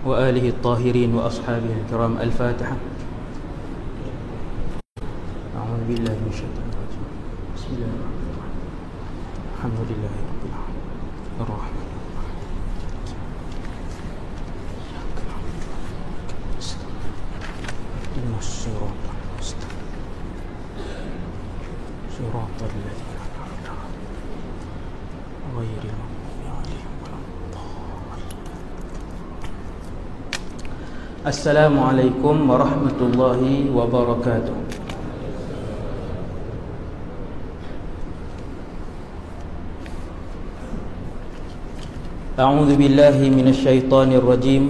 وآله الطاهرين وأصحابه الكرام. الفاتحة. أعوذ بالله من الشيطان الرجيم. بسم الله الرحمن الرحيم. الحمد لله رب العالمين الرحمن الرحيم إياك نعبد وإياك نستعين اهدنا الصراط المستقيم صراط الذين أنعمت عليهم غير المغضوب عليهم ولا الضالين. السلام عليكم ورحمة الله وبركاته. أعوذ بالله من الشيطان الرجيم.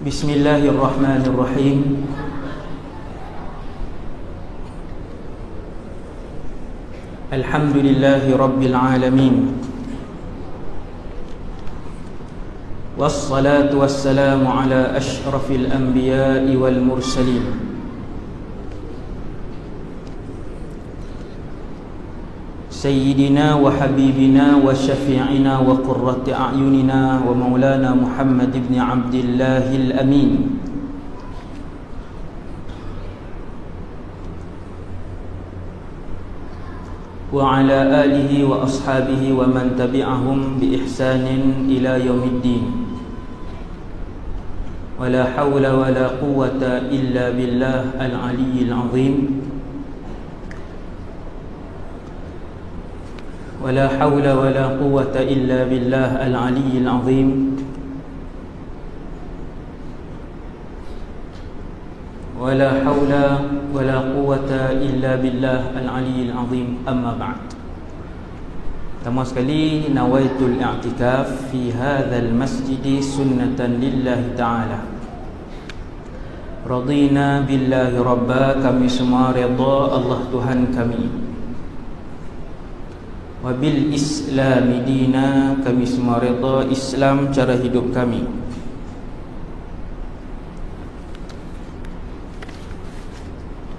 بسم الله الرحمن الرحيم. الحمد لله رب العالمين، والصلاة والسلام على أشرف الأنبياء والمرسلين، سيدنا وحبيبنا وشفيعنا وقرة أعيننا ومولانا محمد بن عبد الله الأمين، وعلى آله وأصحابه ومن تبعهم بإحسان إلى يوم الدين. ولا حول ولا قوة إلا بالله العلي العظيم. ولا حول ولا قوة إلا بالله العلي العظيم. ولا حول ولا قوة إلا بالله العلي العظيم. أما بعد. Pertama sekali, nawaitul i'tikaf fi hadzal masjid sunnatan lillahi ta'ala. Radina billahi rabba, kami semua redha Allah Tuhan kami. Wabil islami dina, kami semua redha Islam cara hidup kami.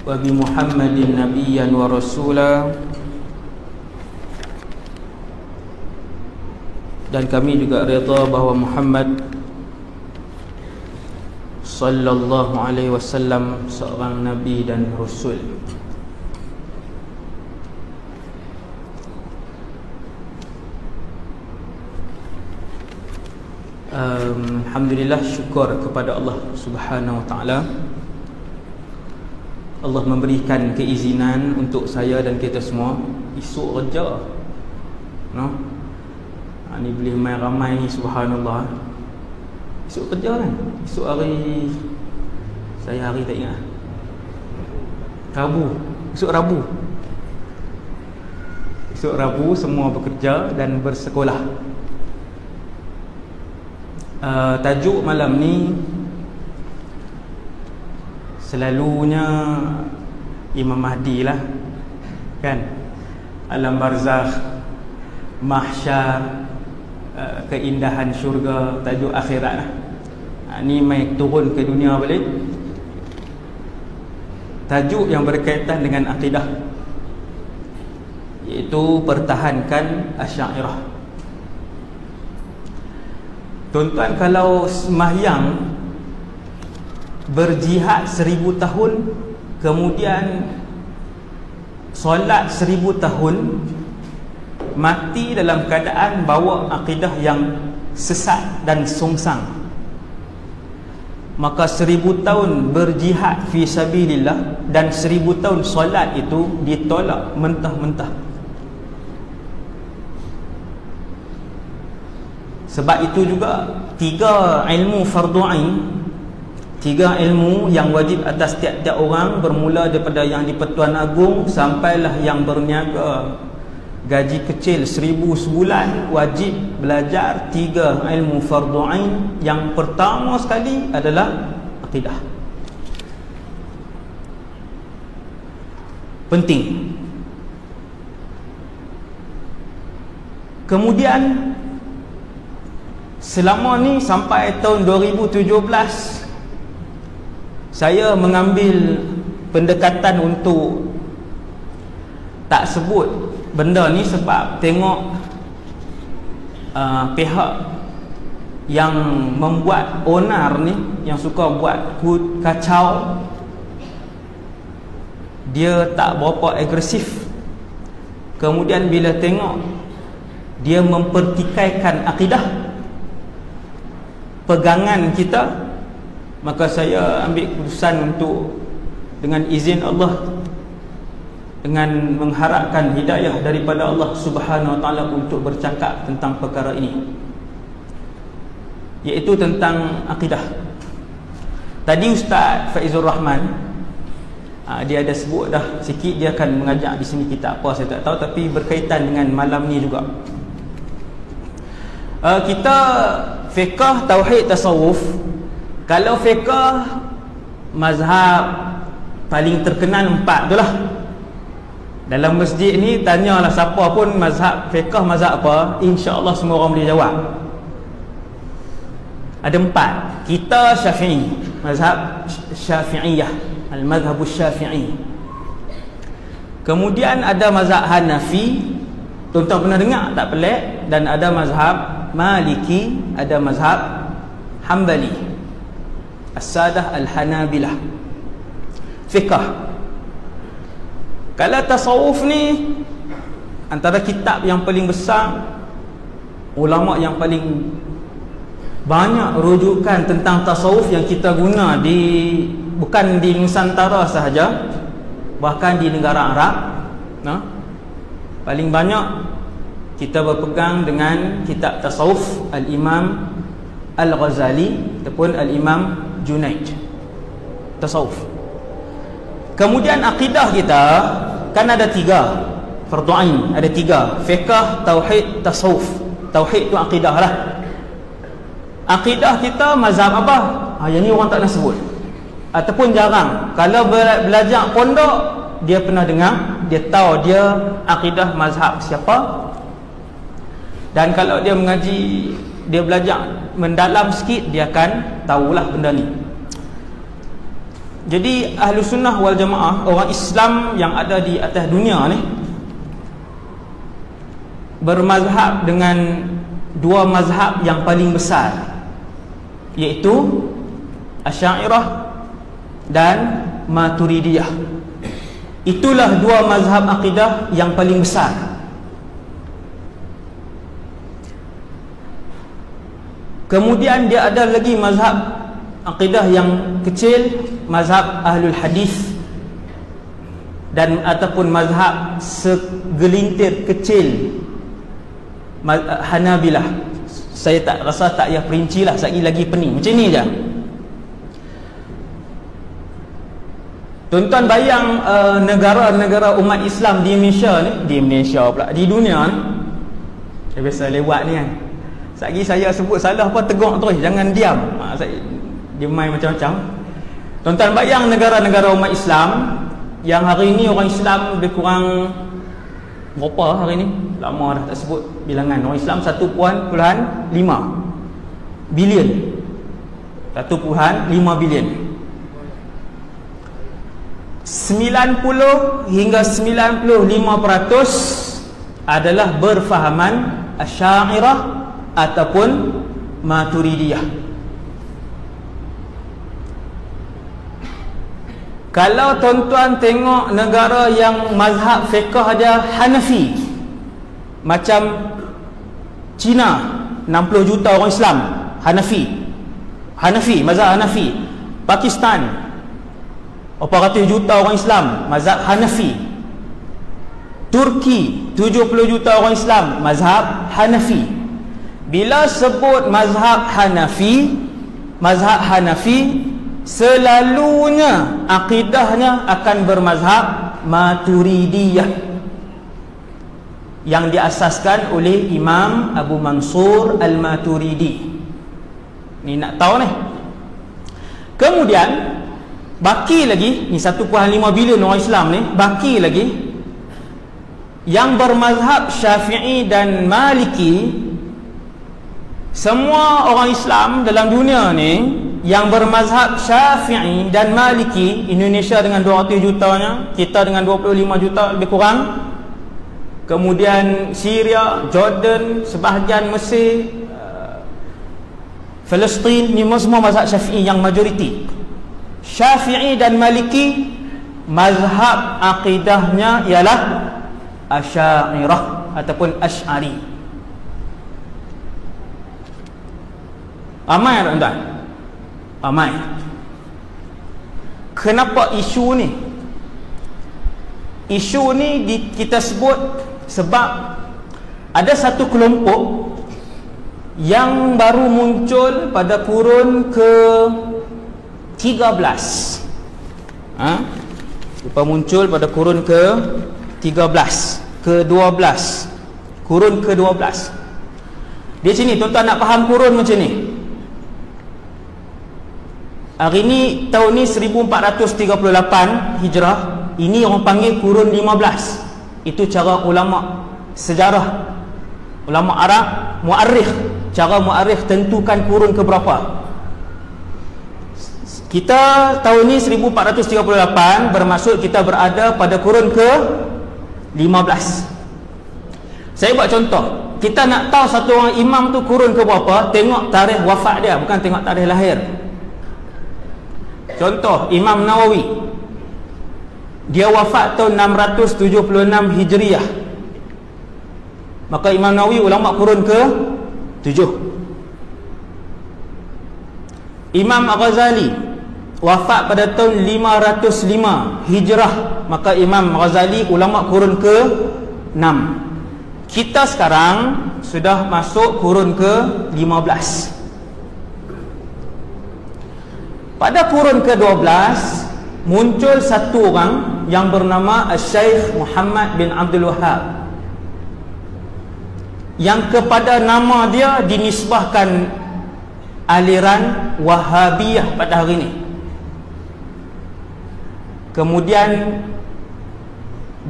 Wabi Muhammadin nabiyyan wa rasula, dan kami juga redha bahawa Muhammad sallallahu alaihi wasallam seorang nabi dan rasul. Alhamdulillah, syukur kepada Allah Subhanahu wa taala. Allah memberikan keizinan untuk saya dan kita semua esok kerja. Ni boleh main ramai ni, subhanallah. Esok kerja kan? Esok hari, saya hari tak ingat. Rabu. Esok Rabu. Esok Rabu semua bekerja dan bersekolah. Tajuk malam ni selalunya Imam Mahdi lah kan, alam barzakh, mahsyar, keindahan syurga, tajuk akhirat lah. Ni mai turun ke dunia balik, tajuk yang berkaitan dengan akidah, iaitu pertahankan Asy'ariyah. Tuan-tuan, kalau sembahyang berjihad 1000 tahun, kemudian solat 1000 tahun, mati dalam keadaan bawa akidah yang sesat dan songsang, maka 1000 tahun berjihad fi sabilillah dan 1000 tahun solat itu ditolak mentah-mentah. Sebab itu juga 3 ilmu fardu ain, 3 ilmu yang wajib atas tiap-tiap orang, bermula daripada yang di Pertuan Agong sampailah yang berniaga gaji kecil 1000 sebulan, wajib belajar 3 ilmu fardu ain. Yang pertama sekali adalah akidah. Penting. Kemudian selama ni sampai tahun 2017 saya mengambil pendekatan untuk tak sebut benda ni sebab tengok pihak yang membuat onar ni, yang suka buat kacau, dia tak berapa agresif. Kemudian bila tengok dia mempertikaikan akidah, pegangan kita, maka saya ambil keputusan untuk dengan izin Allah, dengan mengharapkan hidayah daripada Allah Subhanahu Wa Taala untuk bercakap tentang perkara ini, iaitu tentang akidah. Tadi Ustaz Faizur Rahman dia ada sebut dah sikit, dia akan mengajak di sini kita apa saya tak tahu, tapi berkaitan dengan malam ni juga. Kita fiqh, tauhid, tasawuf. Kalau fiqh, mazhab paling terkenal 4 tu lah. Dalam masjid ni tanyalah siapa pun mazhab fiqh, mazhab apa, insya-Allah semua orang boleh jawab. Ada 4. Kita Syafi'i, mazhab Syafi'iyah, al-mazhabus Syafi'i. Kemudian ada mazhab Hanafi, tuan-tuan pernah dengar tak pelik, dan ada mazhab Maliki, ada mazhab Hambali, As-Sadah Al-Hanabilah. Fiqh. Kalau tasawuf ni, antara kitab yang paling besar, ulama yang paling banyak rujukan tentang tasawuf yang kita guna bukan di Nusantara sahaja, bahkan di negara Arab, paling banyak kita berpegang dengan kitab tasawuf Al-Imam Al-Ghazali ataupun Al-Imam Junaid. Tasawuf. Kemudian akidah kita kan ada 3 fardu ain, ada 3: fiqh, tauhid, tasawuf. Tauhid tu akidah lah. Akidah kita mazhab apa? Yang ni orang tak nak sebut, ataupun jarang. Kalau belajar pondok, dia pernah dengar, dia tahu dia akidah mazhab siapa. Dan kalau dia mengaji, dia belajar mendalam sikit, dia akan tahulah benda ni. Jadi ahlu sunnah wal jamaah, orang Islam yang ada di atas dunia ni, bermazhab dengan 2 mazhab yang paling besar, iaitu Asy'ariyah dan Maturidiyah. Itulah 2 mazhab akidah yang paling besar. Kemudian dia ada lagi mazhab akidah yang kecil, mazhab Ahlul Hadis, dan ataupun mazhab segelintir kecil Hanabilah. Saya tak rasa tak payah perinci lah, sekali lagi pening. Macam ni je. Tuan-tuan bayang negara-negara umat Islam di Malaysia ni, di dunia ni, biasa lewat ni kan, sekali saya sebut salah apa tegur terus, jangan diam. Dia main macam-macam. Tuan-tuan bayang negara-negara umat Islam yang hari ni orang Islam lebih kurang berapa hari ni? Lama dah tak sebut bilangan. Orang Islam 1.5 bilion. 1.5 bilion. 90 hingga 95% adalah berfahaman Asy'ariyah ataupun Maturidiyah. Kalau tuan-tuan tengok negara yang mazhab fiqh dia Hanafi, macam Cina, 60 juta orang Islam Hanafi, mazhab Hanafi. Pakistan, berapa ratus juta orang Islam, mazhab Hanafi. Turki, 70 juta orang Islam, mazhab Hanafi. Bila sebut mazhab Hanafi, selalunya akidahnya akan bermazhab Maturidiyah yang diasaskan oleh Imam Abu Mansur Al-Maturidi. Ni nak tahu ni. Kemudian baki lagi, ni 1.5 bilion orang Islam ni, baki lagi yang bermazhab Syafi'i dan Maliki. Semua orang Islam dalam dunia ni yang bermazhab Syafi'i dan Maliki, Indonesia dengan 200 jutanya, kita dengan 25 juta lebih kurang, kemudian Syria, Jordan, sebahagian Mesir, Palestin, ni semua mazhab Syafi'i yang majoriti. Syafi'i dan Maliki mazhab akidahnya ialah Asy'ariyah ataupun Asy'ari. Amai tuan-tuan? Amai. Kenapa isu ni? Isu ni kita sebut sebab ada satu kelompok yang baru muncul pada kurun ke-13. Lepas muncul pada kurun ke-13, ke-12, kurun ke-12. Di sini tuan-tuan nak faham kurun macam ni. Hari ni tahun ni 1438 Hijrah. Ini orang panggil kurun 15. Itu cara ulama sejarah, ulama Arab, muarikh, cara muarikh tentukan kurun ke berapa. Kita tahun ni 1438, bermaksud kita berada pada kurun ke-15. Saya buat contoh. Kita nak tahu satu orang imam tu kurun ke berapa, tengok tarikh wafat dia, bukan tengok tarikh lahir. Contoh, Imam Nawawi, dia wafat tahun 676 Hijriah. Maka Imam Nawawi ulama kurun ke-7. Imam Al-Ghazali wafat pada tahun 505 Hijrah. Maka Imam Al-Ghazali ulama kurun ke-6. Kita sekarang sudah masuk kurun ke-15. Pada kurun ke-12 muncul satu orang yang bernama Syekh Muhammad bin Abdul Wahhab, yang kepada nama dia dinisbahkan aliran Wahabiyah pada hari ini. Kemudian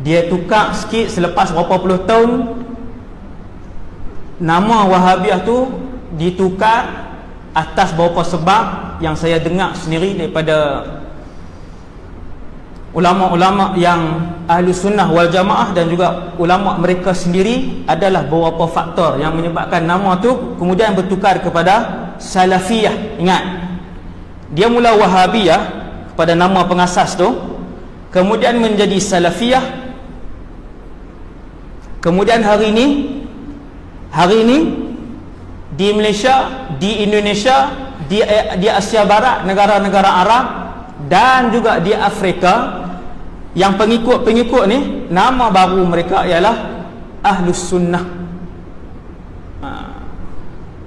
dia tukar sikit selepas berapa puluh tahun, nama Wahabiyah tu ditukar atas beberapa sebab yang saya dengar sendiri daripada ulama-ulama yang ahli sunnah wal jamaah dan juga ulama mereka sendiri. Adalah beberapa faktor yang menyebabkan nama tu kemudian bertukar kepada Salafiyah. Ingat, dia mula Wahabiyah kepada nama pengasas tu, kemudian menjadi Salafiyah, kemudian hari ini di Malaysia, di Indonesia, di Asia Barat, negara-negara Arab dan juga di Afrika, yang pengikut-pengikut ni nama baru mereka ialah Ahlus Sunnah.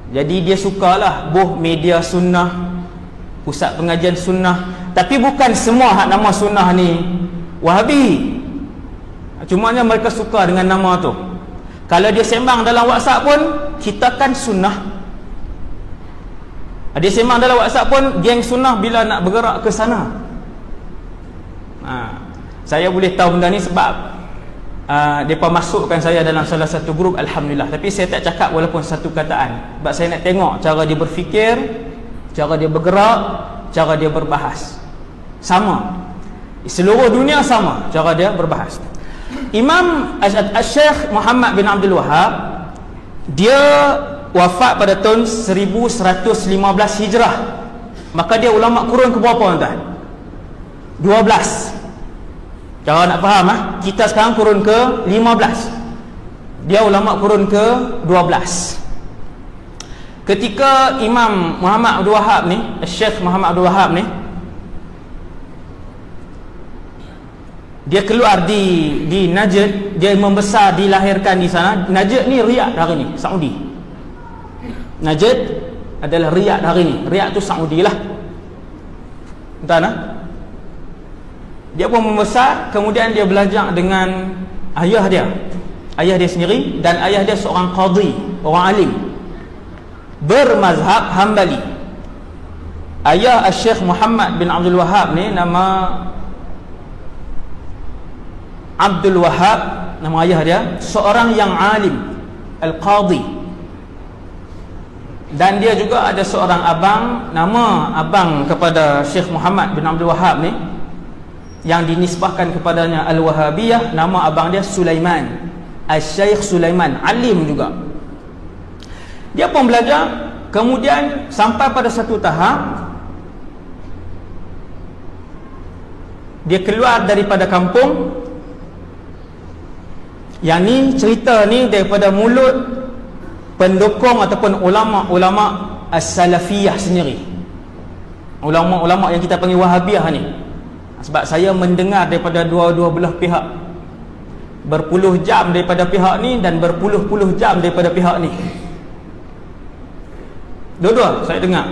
Jadi dia sukalah media sunnah, pusat pengajian sunnah. Tapi bukan semua hak nama sunnah ni Wahabi. Cumanya mereka suka dengan nama tu. Kalau dia sembang dalam WhatsApp pun, kita kan sunnah. Dia sembang dalam WhatsApp pun, geng sunnah bila nak bergerak ke sana. Saya boleh tahu benda ni sebab mereka masukkan saya dalam salah satu grup, Alhamdulillah. Tapi saya tak cakap walaupun satu kataan, sebab saya nak tengok cara dia berfikir, cara dia bergerak, cara dia berbahas. Sama, seluruh dunia sama cara dia berbahas. Imam Syekh Muhammad bin Abdul Wahhab, dia wafat pada tahun 1115 Hijrah. Maka dia ulama kurun ke berapa tuan? 12. Cara nak faham kita sekarang kurun ke 15, dia ulama kurun ke 12. Ketika Imam Muhammad Abdul Wahhab ni, Syekh Muhammad Abdul Wahhab ni, dia keluar di Najd, dia membesar, dilahirkan di sana. Najd ni Riyadh hari ni, Saudi. Najd adalah Riyadh hari ni. Riyadh tu Saudi lah. Entah dia pun membesar, kemudian dia belajar dengan ayah dia sendiri, dan ayah dia seorang qadhi, orang alim bermazhab Hambali. Ayah Syekh Muhammad bin Abdul Wahhab ni nama Abdul Wahhab, nama ayah dia, seorang yang alim, al-qadhi. Dan dia juga ada seorang abang, nama abang kepada Syekh Muhammad bin Abdul Wahhab ni, yang dinisbahkan kepadanya Al-Wahabiyah, nama abang dia Sulaiman. Al-Syaikh Sulaiman, alim juga. Dia pun belajar, kemudian sampai pada satu tahap dia keluar daripada kampung. Yang ni, cerita ni daripada mulut pendukung ataupun ulama-ulama as-salafiyah sendiri, ulama-ulama yang kita panggil Wahabiyah ni. Sebab saya mendengar daripada dua-dua belah pihak, berpuluh jam daripada pihak ni dan berpuluh-puluh jam daripada pihak ni. Dua-dua saya dengar.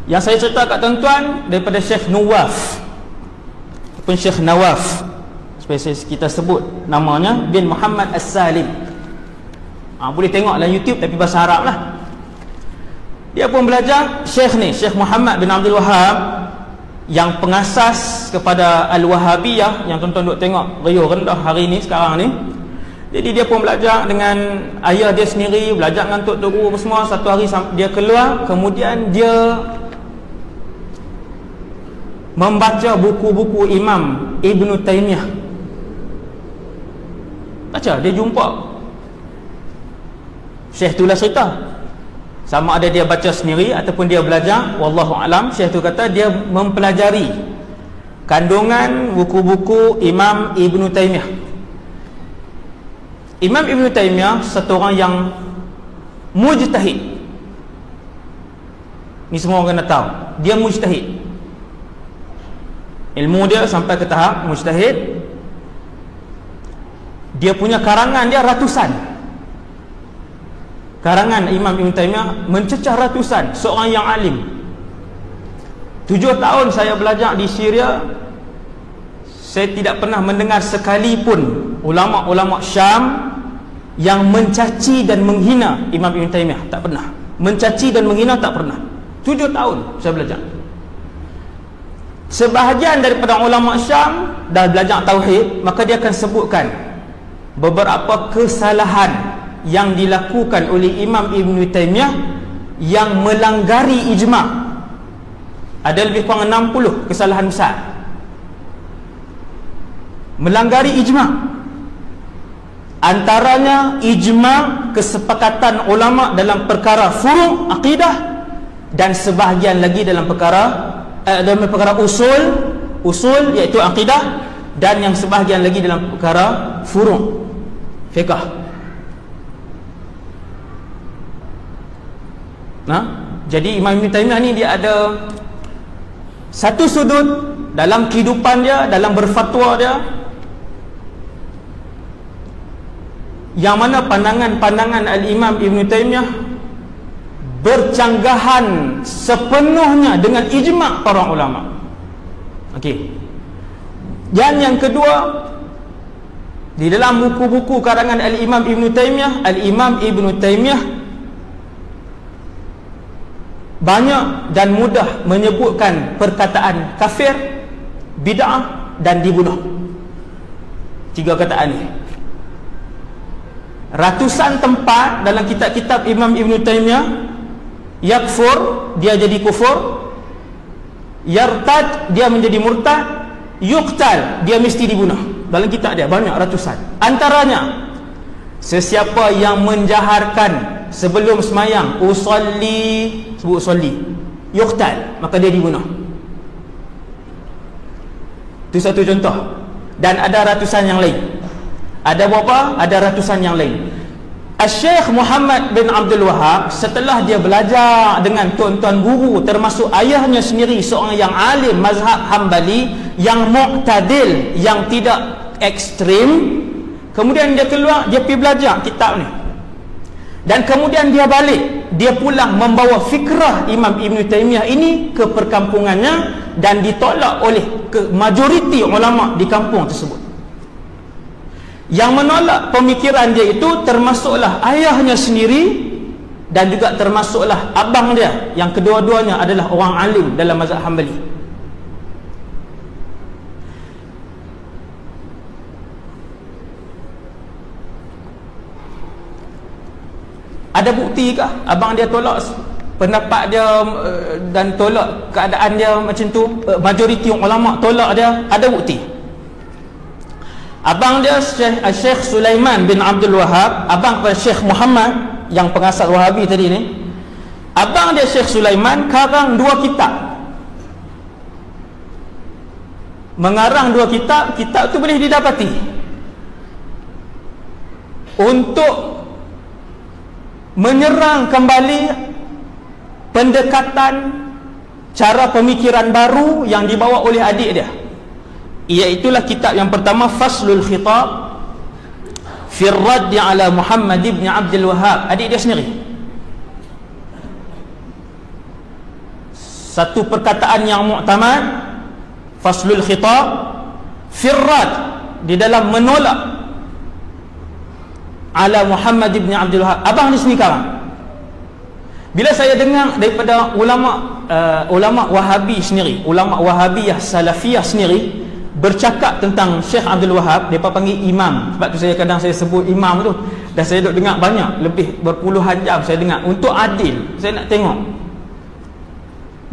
Yang saya cerita kat tuan-tuan daripada Syekh Nawaf ataupun Syekh Nawaf, spesies kita sebut namanya, bin Muhammad As-Salim. Boleh tengok dalam YouTube tapi bahasa Arab lah. Dia pun belajar Syekh ni, Syekh Muhammad bin Abdul Wahab, yang pengasas kepada Al-Wahabiyah, yang tuan-tuan duk tengok riuh rendah hari ni, sekarang ni. Jadi dia pun belajar dengan ayah dia sendiri, belajar dengan tok guru semua. Satu hari dia keluar, kemudian dia membaca buku-buku Imam Ibn Taymiyah. Baca, dia jumpa Syekh tu lah cerita. Sama ada dia baca sendiri ataupun dia belajar, wallahu alam. Syekh tu kata dia mempelajari kandungan buku-buku Imam Ibn Taymiyah. Imam Ibn Taymiyah satu orang yang mujtahid. Ni semua orang kena tahu, dia mujtahid. Ilmu dia sampai ke tahap mujtahid. Dia punya karangan dia ratusan. Karangan Imam Ibn Taymiyah mencecah ratusan. Seorang yang alim. 7 tahun saya belajar di Syria, saya tidak pernah mendengar sekalipun ulama-ulama Syam yang mencaci dan menghina Imam Ibn Taymiyah. Tak pernah. Mencaci dan menghina tak pernah. 7 tahun saya belajar. Sebahagian daripada ulama Syam dah belajar tauhid, maka dia akan sebutkan beberapa kesalahan yang dilakukan oleh Imam Ibn Taymiyah yang melanggari ijma'. Ada lebih kurang 60 kesalahan besar, melanggari ijma'. Antaranya ijma' kesepakatan ulama' dalam perkara furu' akidah, dan sebahagian lagi dalam perkara usul iaitu akidah, dan yang sebahagian lagi dalam perkara furu' fiqh. Jadi Imam Ibn Taymiyah ni dia ada satu sudut dalam kehidupan dia, dalam berfatwa dia, yang mana pandangan-pandangan Al-Imam Ibn Taymiyah bercanggahan sepenuhnya dengan ijma' para ulama. Okey. Dan yang kedua, di dalam buku-buku karangan Al-Imam Ibn Taymiyah, Al-Imam Ibn Taymiyah banyak dan mudah menyebutkan perkataan kafir, bid'ah dan dibunuh. 3 kataan ni. Ratusan tempat dalam kitab-kitab Imam Ibn Taymiyah, yakfur, dia jadi kufur, yartad, dia menjadi murtad, yuqtal, dia mesti dibunuh. Dalam kitab dia banyak ratusan. Antaranya, sesiapa yang menjaharkan sebelum semayang, usalli, sebut usalli, yuqtal, maka dia dibunuh. Itu satu contoh. Dan ada ratusan yang lain. Ada berapa? Ada ratusan yang lain. Al-Syaikh Muhammad bin Abdul Wahab, setelah dia belajar dengan tuan-tuan guru, termasuk ayahnya sendiri, seorang yang alim mazhab Hambali, yang mu'tadil, yang tidak ekstrim, kemudian dia keluar, dia pergi belajar kitab ni. Dan kemudian dia balik, dia pulang membawa fikrah Imam Ibn Taymiyah ini ke perkampungannya, dan ditolak oleh majoriti ulama di kampung tersebut. Yang menolak pemikiran dia itu termasuklah ayahnya sendiri, dan juga termasuklah abang dia, yang kedua-duanya adalah orang alim dalam mazhab Hambali. Ada bukti kah abang dia tolak pendapat dia dan tolak keadaan dia macam tu? Majoriti ulama tolak dia, ada bukti. Abang dia Syekh Sulaiman bin Abdul Wahab, abang kepada Syekh Muhammad yang pengasas Wahabi tadi ni. Abang dia Syekh Sulaiman karang 2 kitab. Mengarang 2 kitab, kitab tu boleh didapati untuk menyerang kembali pendekatan cara pemikiran baru yang dibawa oleh adik dia. Iaitulah kitab yang pertama, Faslul Khitab fi Radd ala Muhammad ibn Abdul Wahab. Adik dia sendiri. Satu perkataan yang muktamad, Faslul Khitab fi Radd, di dalam menolak ala Muhammad ibn Abdul Wahab. Abang ni sendiri karang. Bila saya dengar daripada ulama Wahabi sendiri, ulama Wahabiyah Salafiyah sendiri bercakap tentang Syekh Abdul Wahab, mereka panggil imam. Sebab tu saya kadang saya sebut imam tu, dan saya duk dengar banyak, lebih berpuluhan jam saya dengar untuk adil. Saya nak tengok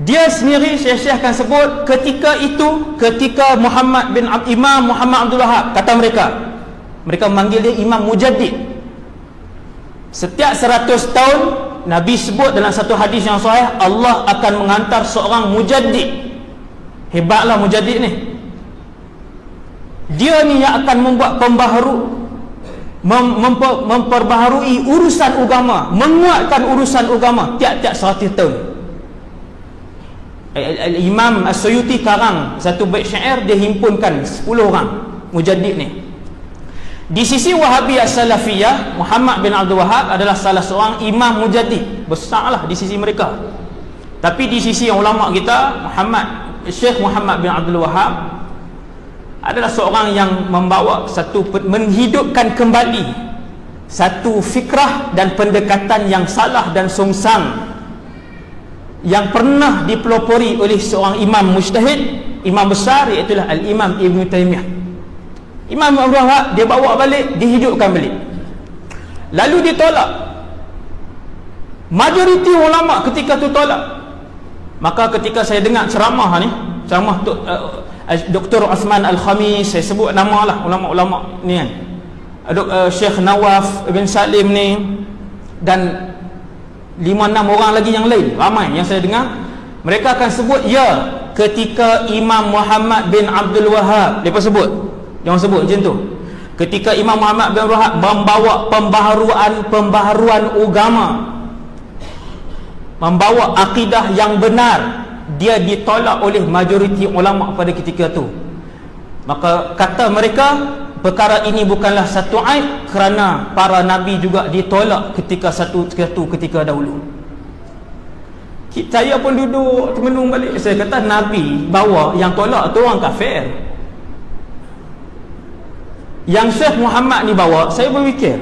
dia sendiri. Syekh akan sebut ketika itu, ketika Imam Muhammad Abdul Wahab, kata mereka memanggil dia Imam Mujaddid. Setiap 100 tahun Nabi sebut dalam satu hadis yang sahih, Allah akan menghantar seorang mujaddid. Hebatlah mujaddid ni. Dia ni yang akan membuat memperbaharui urusan agama, menguatkan urusan agama tiap-tiap 100 tahun. Imam As-Suyuti karang satu bait syair, dia himpunkan 10 orang mujaddid ni. Di sisi Wahabiyah Salafiyah, Muhammad bin Abdul Wahab adalah salah seorang imam mujaddid, besarlah di sisi mereka. Tapi di sisi ulama kita, Syekh Muhammad bin Abdul Wahab adalah seorang yang membawa menghidupkan kembali satu fikrah dan pendekatan yang salah dan songsang yang pernah dipelopori oleh seorang imam mujtahid, imam besar, iaitu Al-Imam Ibn Taymiyah. Imam Abdul Wahab dia bawa balik, dihidupkan balik, lalu ditolak. Majoriti ulama ketika tu tolak. Maka ketika saya dengar ceramah Dr. Uthman Al-Khamis, saya sebut nama lah ulama-ulama ni kan, Syekh Nawaf bin Salim ni, dan 5-6 orang lagi yang lain, ramai yang saya dengar, mereka akan sebut ya, ketika Imam Muhammad bin Abdul Wahab, mereka sebut, jangan sebut macam tu, ketika Imam Muhammad bin Abdul Wahab membawa pembaharuan agama, membawa akidah yang benar, dia ditolak oleh majoriti ulama pada ketika itu. Maka kata mereka, perkara ini bukanlah satu aib, kerana para nabi juga ditolak ketika ketika dahulu. Saya pun duduk termenung balik. Saya kata nabi bawa, yang tolak tu orang kafir. Yang Syekh Muhammad ni bawa, saya berfikir,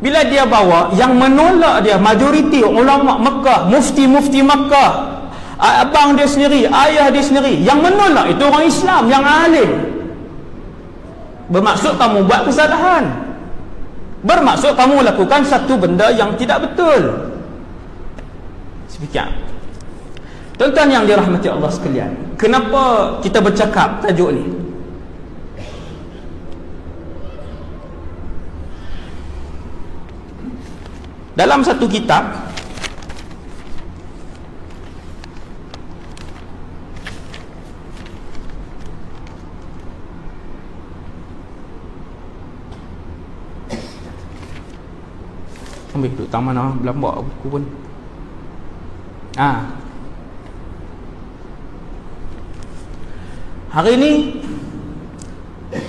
bila dia bawa, yang menolak dia majoriti ulama Mekah, mufti-mufti Mekah, abang dia sendiri, ayah dia sendiri, yang menolak itu orang Islam yang alim. Bermaksud kamu buat kesalahan, bermaksud kamu lakukan satu benda yang tidak betul. Sepikian tuan-tuan yang dirahmati Allah sekalian, kenapa kita bercakap tajuk ni? Dalam satu kitab ambil duduk taman lah, belambak buku pun. Hari ni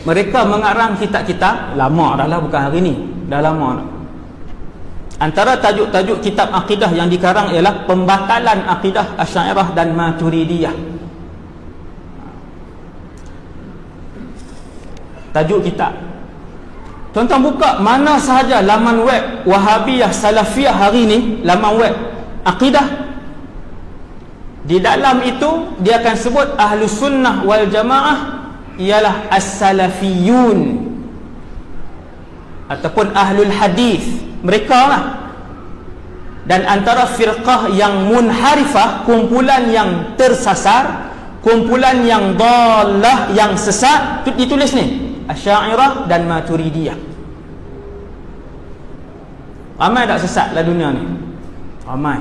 mereka mengarang kitab-kitab, lama dah lah, bukan hari ni, dah lama dah. Antara tajuk-tajuk kitab akidah yang dikarang ialah Pembatalan Akidah Asy'ariyah dan Maturidiyah. Tajuk kitab, tuan-tuan buka mana sahaja laman web Wahabiyah Salafiyah hari ni, laman web akidah, di dalam itu dia akan sebut Ahlus Sunnah wal Jamaah ialah As-Salafiyun ataupun Ahlul Hadis, mereka lah. Dan antara firqah yang munharifah, kumpulan yang tersasar, kumpulan yang dhalah, yang sesat, ditulis ni Asy'ariyah dan Maturidiyah. Ramai tak sesat dalam dunia ni? Ramai.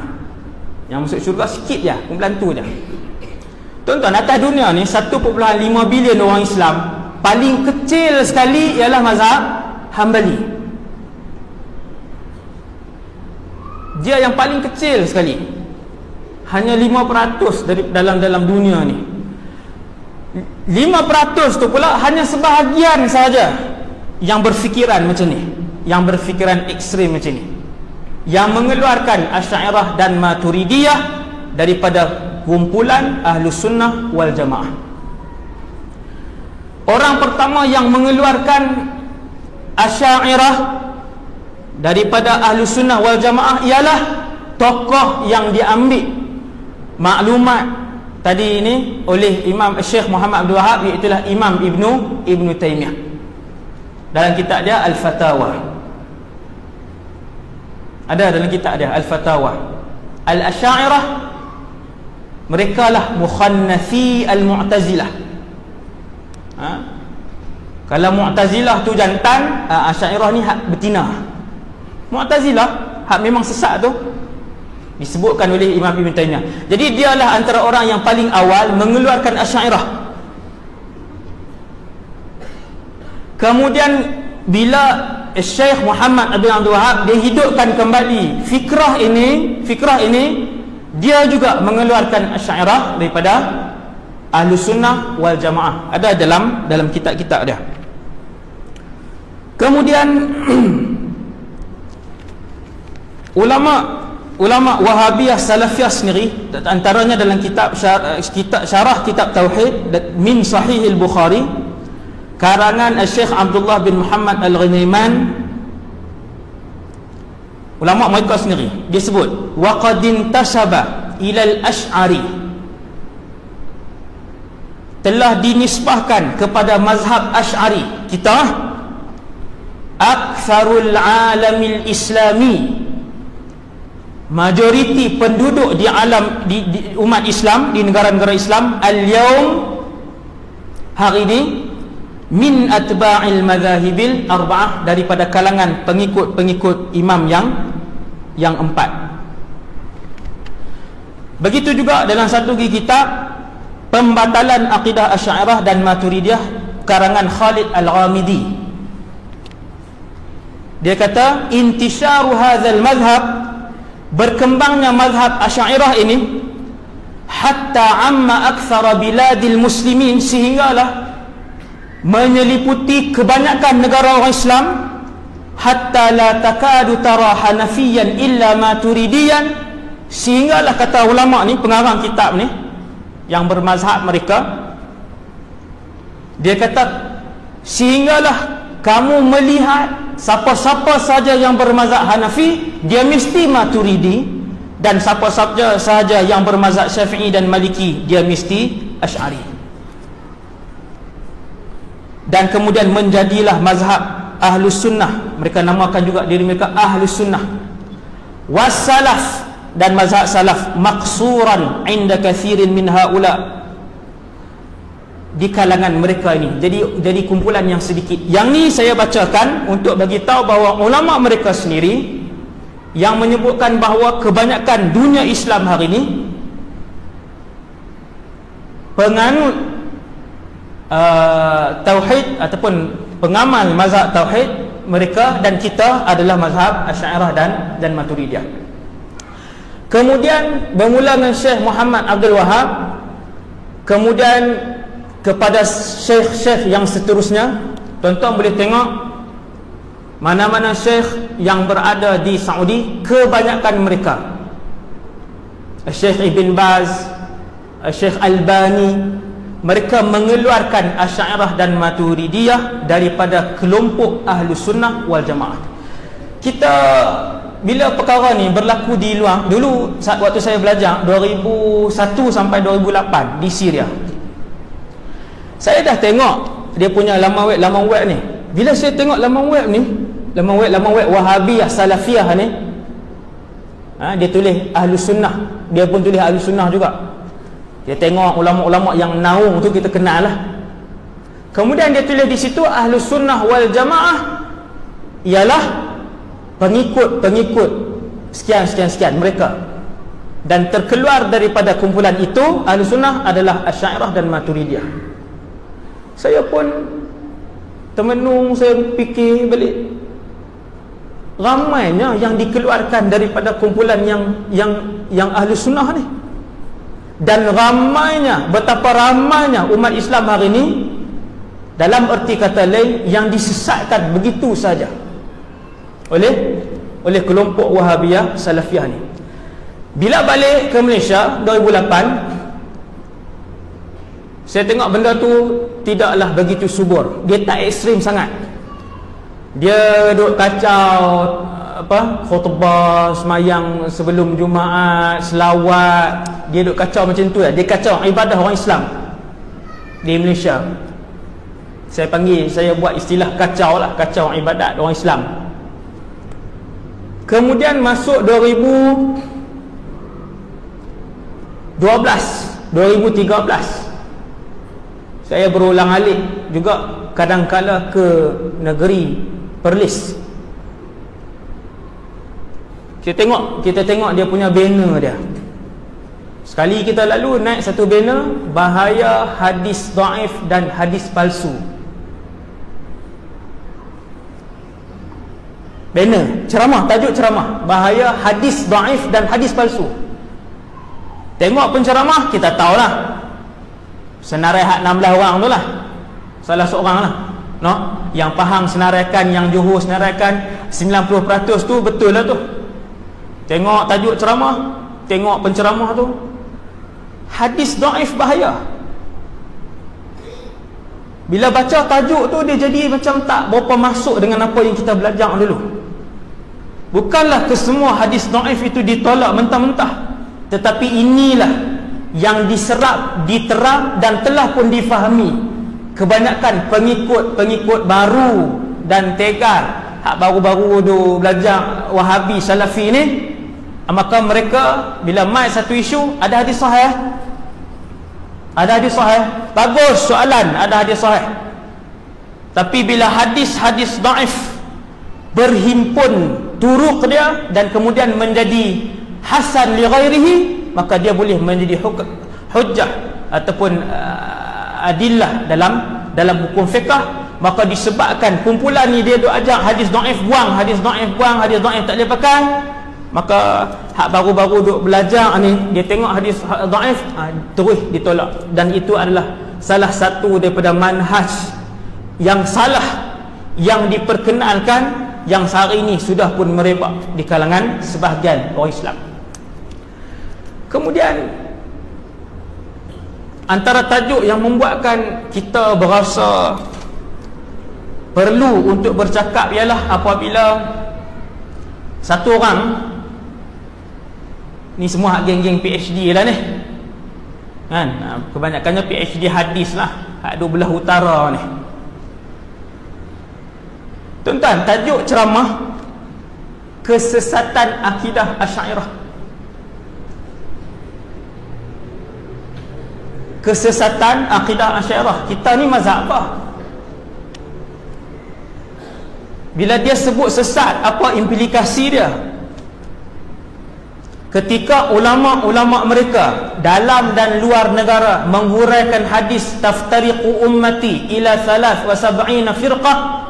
Yang masuk syurga sikit je, kumpulan tu je. Tuan-tuan, atas dunia ni 1.5 bilion orang Islam. Paling kecil sekali ialah mazhab Hambali. Dia yang paling kecil sekali. Hanya 5% dari dalam dunia ni. 5% tu pula hanya sebahagian saja yang berfikiran macam ni, yang berfikiran ekstrim macam ni, yang mengeluarkan Asy'ariyah dan Maturidiyah daripada kumpulan Ahlus Sunnah wal Jamaah. Orang pertama yang mengeluarkan Asy'ariyah daripada Ahlus Sunnah wal Jamaah ialah tokoh yang diambil maklumat tadi ini oleh Imam Syekh Muhammad Abdul Wahab, iaitu Imam Ibnu Taimiyah dalam kitab dia Al-Fatawa. Ada dalam kitab dia Al-Fatawa. Al-Asy'ariyah mereka lah mukhannafi al-Mu'tazilah. Kalau Mu'tazilah tu jantan, Asy'ariyah ni hak betina. Mu'tazilah hak memang sesat tu disebutkan oleh Imam Ibn Taimiyah. Jadi dialah antara orang yang paling awal mengeluarkan Asy'ariyah. Kemudian bila Syekh Muhammad bin Abdul Wahab dia hidupkan kembali fikrah ini, dia juga mengeluarkan Asy'ariyah daripada Ahlus Sunnah wal Jamaah. Ada dalam kitab-kitab dia. Kemudian ulama Wahabiyah Salafiyah sendiri, antaranya dalam kitab syarah kitab Tauhid min Sahih al-Bukhari karangan Syekh Abdullah bin Muhammad Al-Ghanaiman, ulama mereka sendiri dia sebut wa qad intasaba ila al-Asy'ari, telah dinisbahkan kepada mazhab Asy'ari kita aktsarul alamil islami, majoriti penduduk di alam di umat Islam, di negara-negara Islam al-yaum, hari ini, min atba'il madhahibil arba'ah, daripada kalangan pengikut imam yang 4. Begitu juga dalam satu kitab Pembatalan Aqidah Asy'ariyah dan Maturidiyah karangan Khalid Al-Ghamidi, dia kata intisyaru hadzal madhab, berkembangnya mazhab Asy'ariyah ini hatta amma aktsara biladil muslimin, sehinggalah menyeliputi kebanyakan negara orang Islam, hatta la takadu tara hanafiyan illa maturidiyan, sehinggalah kata ulama ni, pengarang kitab ni yang bermazhab mereka, dia kata sehinggalah kamu melihat siapa-siapa saja yang bermazhab Hanafi dia mesti Maturidi, dan siapa-siapa saja yang bermazhab Syafi'i dan Maliki dia mesti Asy'ari. Dan kemudian menjadilah mazhab Ahlus Sunnah, mereka namakan juga diri mereka Ahlus Sunnah wassalaf, dan mazhab salaf maqsuran inda kathirin min haula, di kalangan mereka ini jadi kumpulan yang sedikit. Yang ni saya bacakan untuk bagi tahu bahawa ulama mereka sendiri yang menyebutkan bahawa kebanyakan dunia Islam hari ini penganut tauhid ataupun pengamal mazhab tauhid, mereka dan kita adalah mazhab Asy'ariyah dan Maturidiyah. Kemudian bermula dengan Syekh Muhammad Abdul Wahab, kemudian kepada syekh-syekh yang seterusnya. Tuan-tuan boleh tengok mana-mana syekh yang berada di Saudi, kebanyakan mereka, Syekh Ibn Baz, Syekh Albani, mereka mengeluarkan Asy'ariyah dan Maturidiyah daripada kelompok Ahlus Sunnah wal Jamaah. Kita bila perkara ni berlaku di luar, dulu waktu saya belajar 2001 sampai 2008 di Syria, saya dah tengok dia punya laman web ni. Bila saya tengok laman web ni, laman web Wahabiyah Salafiyah ni, dia tulis Ahlus Sunnah, dia pun tulis Ahlus Sunnah juga. Dia tengok ulama-ulama yang naung tu, kita kenal lah. Kemudian dia tulis di situ Ahlus Sunnah wal Jamaah ialah pengikut sekian mereka, dan terkeluar daripada kumpulan itu Ahlus Sunnah adalah Asy'ariyah dan Maturidiyah. Saya pun termenung, saya fikir balik, ramainya yang dikeluarkan daripada kumpulan yang Ahlus Sunnah ni, dan ramainya, betapa ramainya umat Islam hari ini, dalam erti kata lain, yang disesatkan begitu saja oleh kelompok Wahabiyah Salafiyah ni. Bila balik ke Malaysia 2008, saya tengok benda tu tidaklah begitu subur, dia tak ekstrim sangat. Dia duk kacau khutbah semayang sebelum Jumaat, selawat, dia duk kacau macam tu lah. Dia kacau ibadah orang Islam di Malaysia. Saya buat istilah kacau lah, kacau ibadat orang Islam. Kemudian masuk 2013, saya berulang alik juga kadang-kala ke negeri Perlis. Kita tengok dia punya banner dia. Sekali kita lalu naik satu banner, bahaya hadis dhaif dan hadis palsu. Banner ceramah, tajuk ceramah, bahaya hadis dhaif dan hadis palsu. Tengok penceramah, kita tahulah senarai hak 16 orang tu lah, salah seorang lah, no? Yang faham senaraikan, yang Johor senaraikan 90% tu betul lah tu. Tengok tajuk ceramah, tengok penceramah tu, hadis dhaif bahaya. Bila baca tajuk tu, dia jadi macam tak berapa masuk dengan apa yang kita belajar dulu. Bukanlah kesemua hadis dhaif itu ditolak mentah-mentah, tetapi inilah yang diserap, diterap dan telah pun difahami kebanyakan pengikut baru dan tegar hak baru-baru tu belajar Wahabi Salafi ni. Maka mereka bila mai satu isu, ada hadis sahih, bagus soalan, ada hadis sahih. Tapi bila hadis-hadis dhaif berhimpun turuk dia dan kemudian menjadi hasan li ghairihi, maka dia boleh menjadi hujjah ataupun adillah dalam hukum fiqh. Maka disebabkan kumpulan ni dia duk ajak hadis dhaif buang, hadis dhaif tak boleh pakai, maka hak baru-baru duk belajar ni, dia tengok hadis dhaif terus ditolak. Dan itu adalah salah satu daripada manhaj yang salah yang diperkenalkan, yang sehari ini sudah pun merebak di kalangan sebahagian orang Islam. Kemudian antara tajuk yang membuatkan kita berasa perlu untuk bercakap ialah apabila satu orang ni, semua hak geng-geng PhD lah ni kan, kebanyakannya PhD hadis lah, hak dua belah utara ni. Tuan-tuan, tajuk ceramah kesesatan akidah Asy'ariyah. Kesesatan akidah Asy'ariyah. Kita ni mazhab apa? Bila dia sebut sesat, apa implikasi dia? Ketika ulama-ulama mereka dalam dan luar negara menghuraikan hadis taftariqu ummati ila 73 firqah,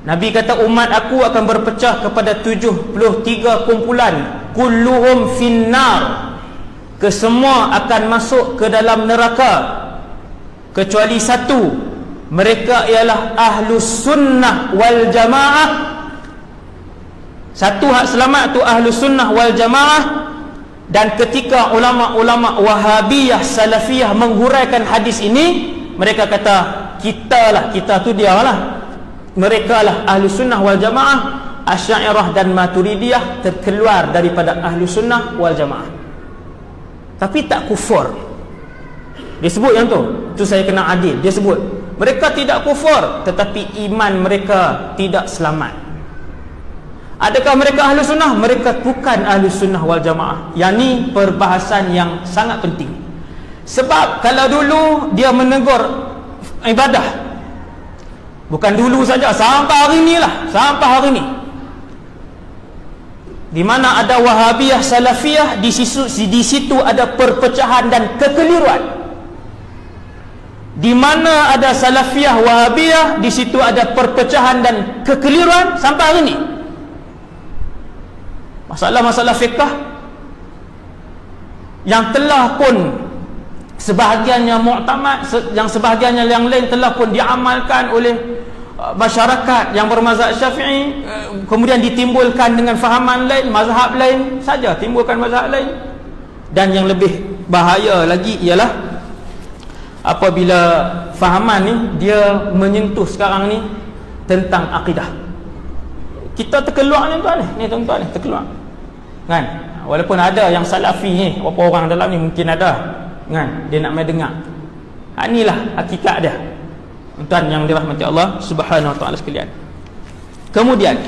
Nabi kata umat aku akan berpecah kepada 73 kumpulan, kulluhum finnar, kesemua akan masuk ke dalam neraka kecuali satu, mereka ialah Ahlus Sunnah wal Jamaah. Satu hak selamat tu Ahlus Sunnah wal Jamaah. Dan ketika ulama-ulama Wahabiyah Salafiyah menghuraikan hadis ini, mereka kata kita tu dia lah, mereka lah Ahlus Sunnah wal Jamaah. Asy'ariyah dan Maturidiyah terkeluar daripada Ahlus Sunnah wal Jamaah, tapi tak kufur. Dia sebut yang tu saya kena adil. Dia sebut mereka tidak kufur, tetapi iman mereka tidak selamat. Adakah mereka Ahlus Sunnah? Mereka bukan Ahlus Sunnah wal Jamaah. Yang ni perbahasan yang sangat penting. Sebab kalau dulu dia menegur ibadah, Bukan dulu saja, sampai hari ni lah, sampai hari ni. Di mana ada Wahabiyah, Salafiyah, di situ ada perpecahan dan kekeliruan. Di mana ada Salafiyah, Wahabiyah, di situ ada perpecahan dan kekeliruan sampai hari ini. Masalah-masalah fiqh yang telah pun sebahagiannya muktamad, yang sebahagiannya yang lain telah pun diamalkan oleh masyarakat yang bermazhab Syafi'i, kemudian ditimbulkan dengan fahaman lain, mazhab lain saja, timbulkan mazhab lain. Dan yang lebih bahaya lagi ialah apabila fahaman ni dia menyentuh sekarang ni tentang akidah. Kita terkeluar ni tuan ni, tuan-tuan ni terkeluar. Kan? Walaupun ada yang salafi ni, berapa orang dalam ni mungkin ada, kan? Dia nak mai dengar. Inilah hakikat dia. Tuan yang dirahmati Allah Subhanahu wa taala sekalian. Kemudian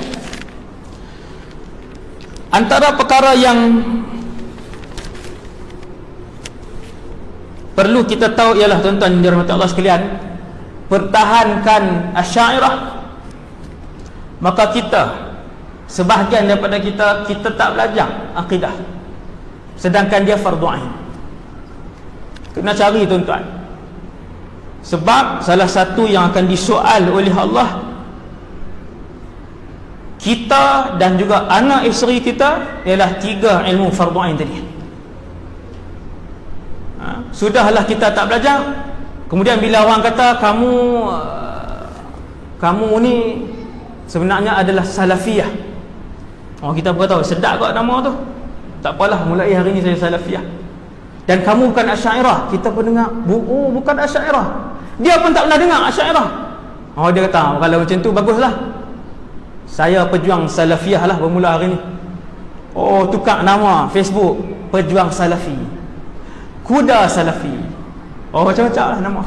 antara perkara yang perlu kita tahu ialah, tuan-tuan yang dirahmati Allah sekalian, pertahankan Asy'ariyah. Maka kita, sebahagian daripada kita tak belajar akidah, sedangkan dia fardu ain. Kena cari, tuan-tuan. Sebab salah satu yang akan disoal oleh Allah, kita dan juga anak isteri kita, ialah 3 ilmu fardu ain tadi. Sudahlah kita tak belajar, kemudian bila orang kata kamu ni sebenarnya adalah Salafiyah, kita berkata sedap kot nama tu, tak apalah, mulai hari ni saya Salafiyah. Dan kamu bukan Asy'ariyah, kita pun dengar, bukan Asy'ariyah. Dia pun tak pernah dengar Asy'ariyah. Dia kata, kalau macam tu baguslah, saya pejuang Salafiyah lah bermula hari ni. Tukar nama Facebook, pejuang Salafi, kuda Salafi, macam-macam lah nama.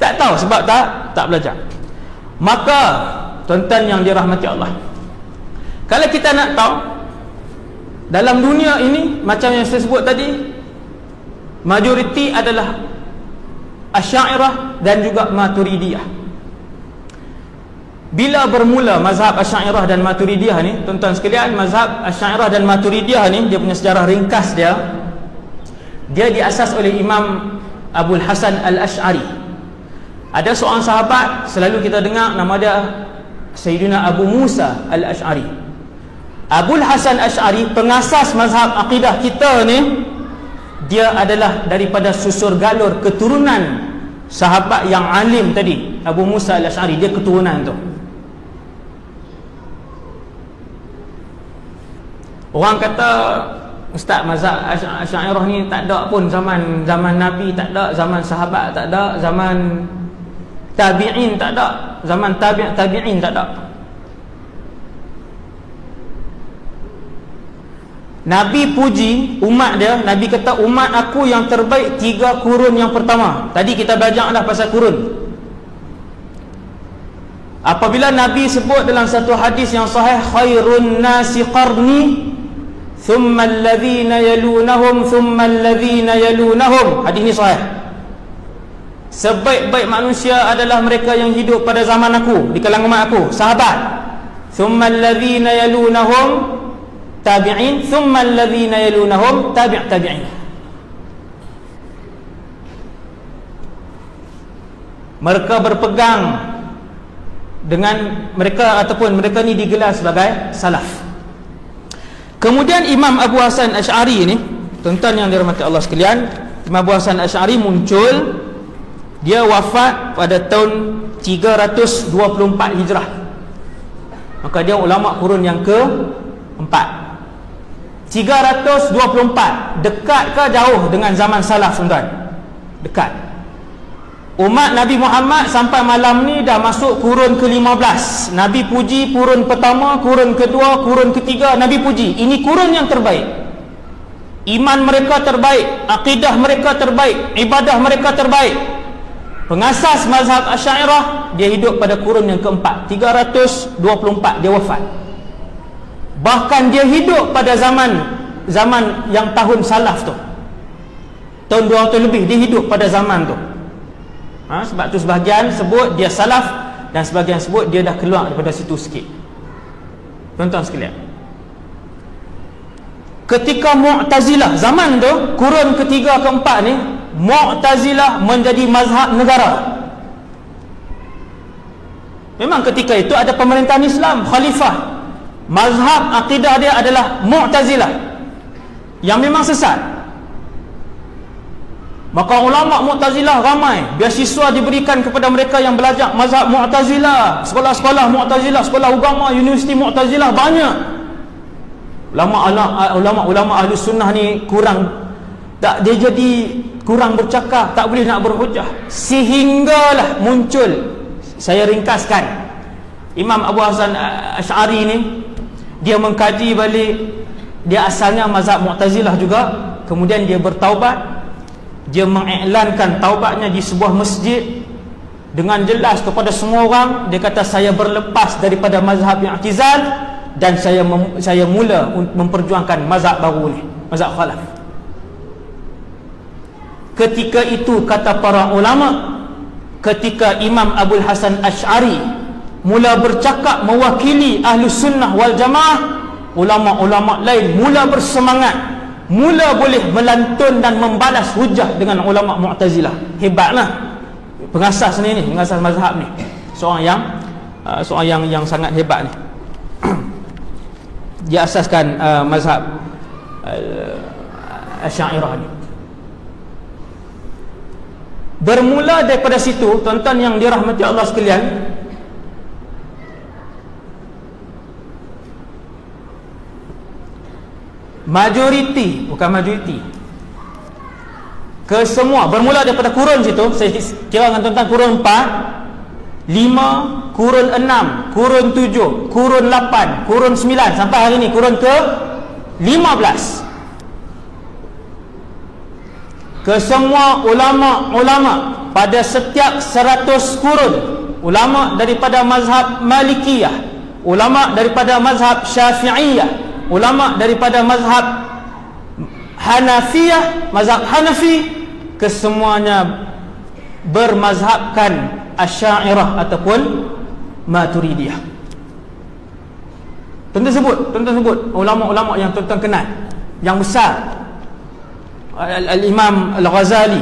Tak tahu sebab tak belajar. Maka tuan-tuan yang dirahmati Allah, kalau kita nak tahu dalam dunia ini, macam yang saya sebut tadi, majoriti adalah Asy'ariyah dan juga Maturidiyah. Bila bermula mazhab Asy'ariyah dan Maturidiyah ni, tuan-tuan sekalian, mazhab Asy'ariyah dan Maturidiyah ni, dia punya sejarah ringkas dia diasas oleh Imam Abul Hasan Al-Asy'ari. Ada seorang sahabat selalu kita dengar nama dia Sayyidina Abu Musa Al-Asy'ari. Abul Hasan Asy'ari, pengasas mazhab akidah kita ni, dia adalah daripada susur galur keturunan sahabat yang alim tadi, Abu Musa Al-Asy'ari. Dia keturunan tu. Orang kata, Ustaz, mazhab Asy'ariyah ni tak ada pun zaman Nabi, tak ada zaman sahabat, tak ada zaman tabi'in, tak ada zaman tabi'in, tak ada. Nabi puji umat dia. Nabi kata, umat aku yang terbaik 3 kurun yang pertama. Tadi kita belajar dah pasal kurun. Apabila Nabi sebut dalam satu hadis yang sahih, khairun nasi qarni thumma alladhina yalunahum thumma alladhina yalunahum. Hadis ni sahih. Sebaik-baik manusia adalah mereka yang hidup pada zaman aku, di kalangan umat aku, sahabat. Thumma alladhina yalunahum tabi'in, thumma alladhina yalunahum tabi'in. Mereka berpegang dengan mereka, ataupun mereka ni digelar sebagai salaf. Kemudian Imam Abu Hasan Asy'ari ni, tuan-tuan yang dirahmati Allah sekalian, Imam Abu Hasan Asy'ari muncul, dia wafat pada tahun 324 Hijrah. Maka dia ulama kurun yang ke-4. 324, dekat ke jauh dengan zaman salaf, tuan-tuan? Dekat. Umat Nabi Muhammad sampai malam ni dah masuk kurun ke-15. Nabi puji kurun pertama, kurun kedua, kurun ketiga, Nabi puji. Ini kurun yang terbaik. Iman mereka terbaik, akidah mereka terbaik, ibadah mereka terbaik. Pengasas mazhab Asy'ariyah, dia hidup pada kurun yang ke-4, 324 dia wafat. Bahkan dia hidup pada zaman yang tahun salaf tu, tahun 200 lebih dia hidup pada zaman tu. Sebab tu sebahagian sebut dia salaf dan sebagian sebut dia dah keluar daripada situ sikit. Tuan-tuan sekalian, ketika Mu'tazilah zaman tu, kurun ketiga keempat ni, Mu'tazilah menjadi mazhab negara. Memang ketika itu ada pemerintahan Islam, khalifah. Mazhab akidah dia adalah Mu'tazilah, yang memang sesat. Maka ulama Mu'tazilah ramai, beasiswa diberikan kepada mereka yang belajar mazhab Mu'tazilah, sekolah-sekolah Mu'tazilah, sekolah agama, universiti Mu'tazilah banyak. Ulama ahli sunnah ni kurang, tak, dia jadi kurang bercakap, tak boleh nak berhujah, sehinggalah muncul, saya ringkaskan, Imam Abu Hasan Asy'ari ni, dia mengkaji balik, dia asalnya mazhab Mu'tazilah juga, kemudian dia bertaubat. Dia mengiklankan taubatnya di sebuah masjid dengan jelas kepada semua orang. Dia kata, saya berlepas daripada mazhab yang i'tizal dan saya mula memperjuangkan mazhab baru ni, mazhab khalaf. Ketika itu, kata para ulama, ketika Imam Abul Hasan Asy'ari mula bercakap mewakili Ahlus Sunnah wal Jamaah, ulama-ulama lain mula bersemangat, mula boleh melantun dan membalas hujah dengan ulama Mu'tazilah. Hebatlah pengasas ni, pengasas mazhab ni, seorang yang sangat hebat ni. Dia asaskan mazhab Asy'ariyah ni. Bermula daripada situ, tuan-tuan yang dirahmati Allah sekalian, majoriti, bukan majoriti, kesemua bermula daripada kurun situ. Saya kira dengan tuan-tuan, kurun 4, 5, kurun 6, kurun 7, kurun 8, kurun 9, sampai hari ni kurun ke 15. Kesemua ulama-ulama pada setiap 100 kurun, ulama daripada mazhab Malikiyah, ulama daripada mazhab Syafi'iyah, ulama daripada mazhab Hanafiyah, mazhab Hanafi, kesemuanya bermazhabkan Asy'ariyah ataupun Maturidiyah. Tuan-tuan sebut ulama-ulama yang tuan-tuan kenal, yang besar. Al-Imam Al-Ghazali,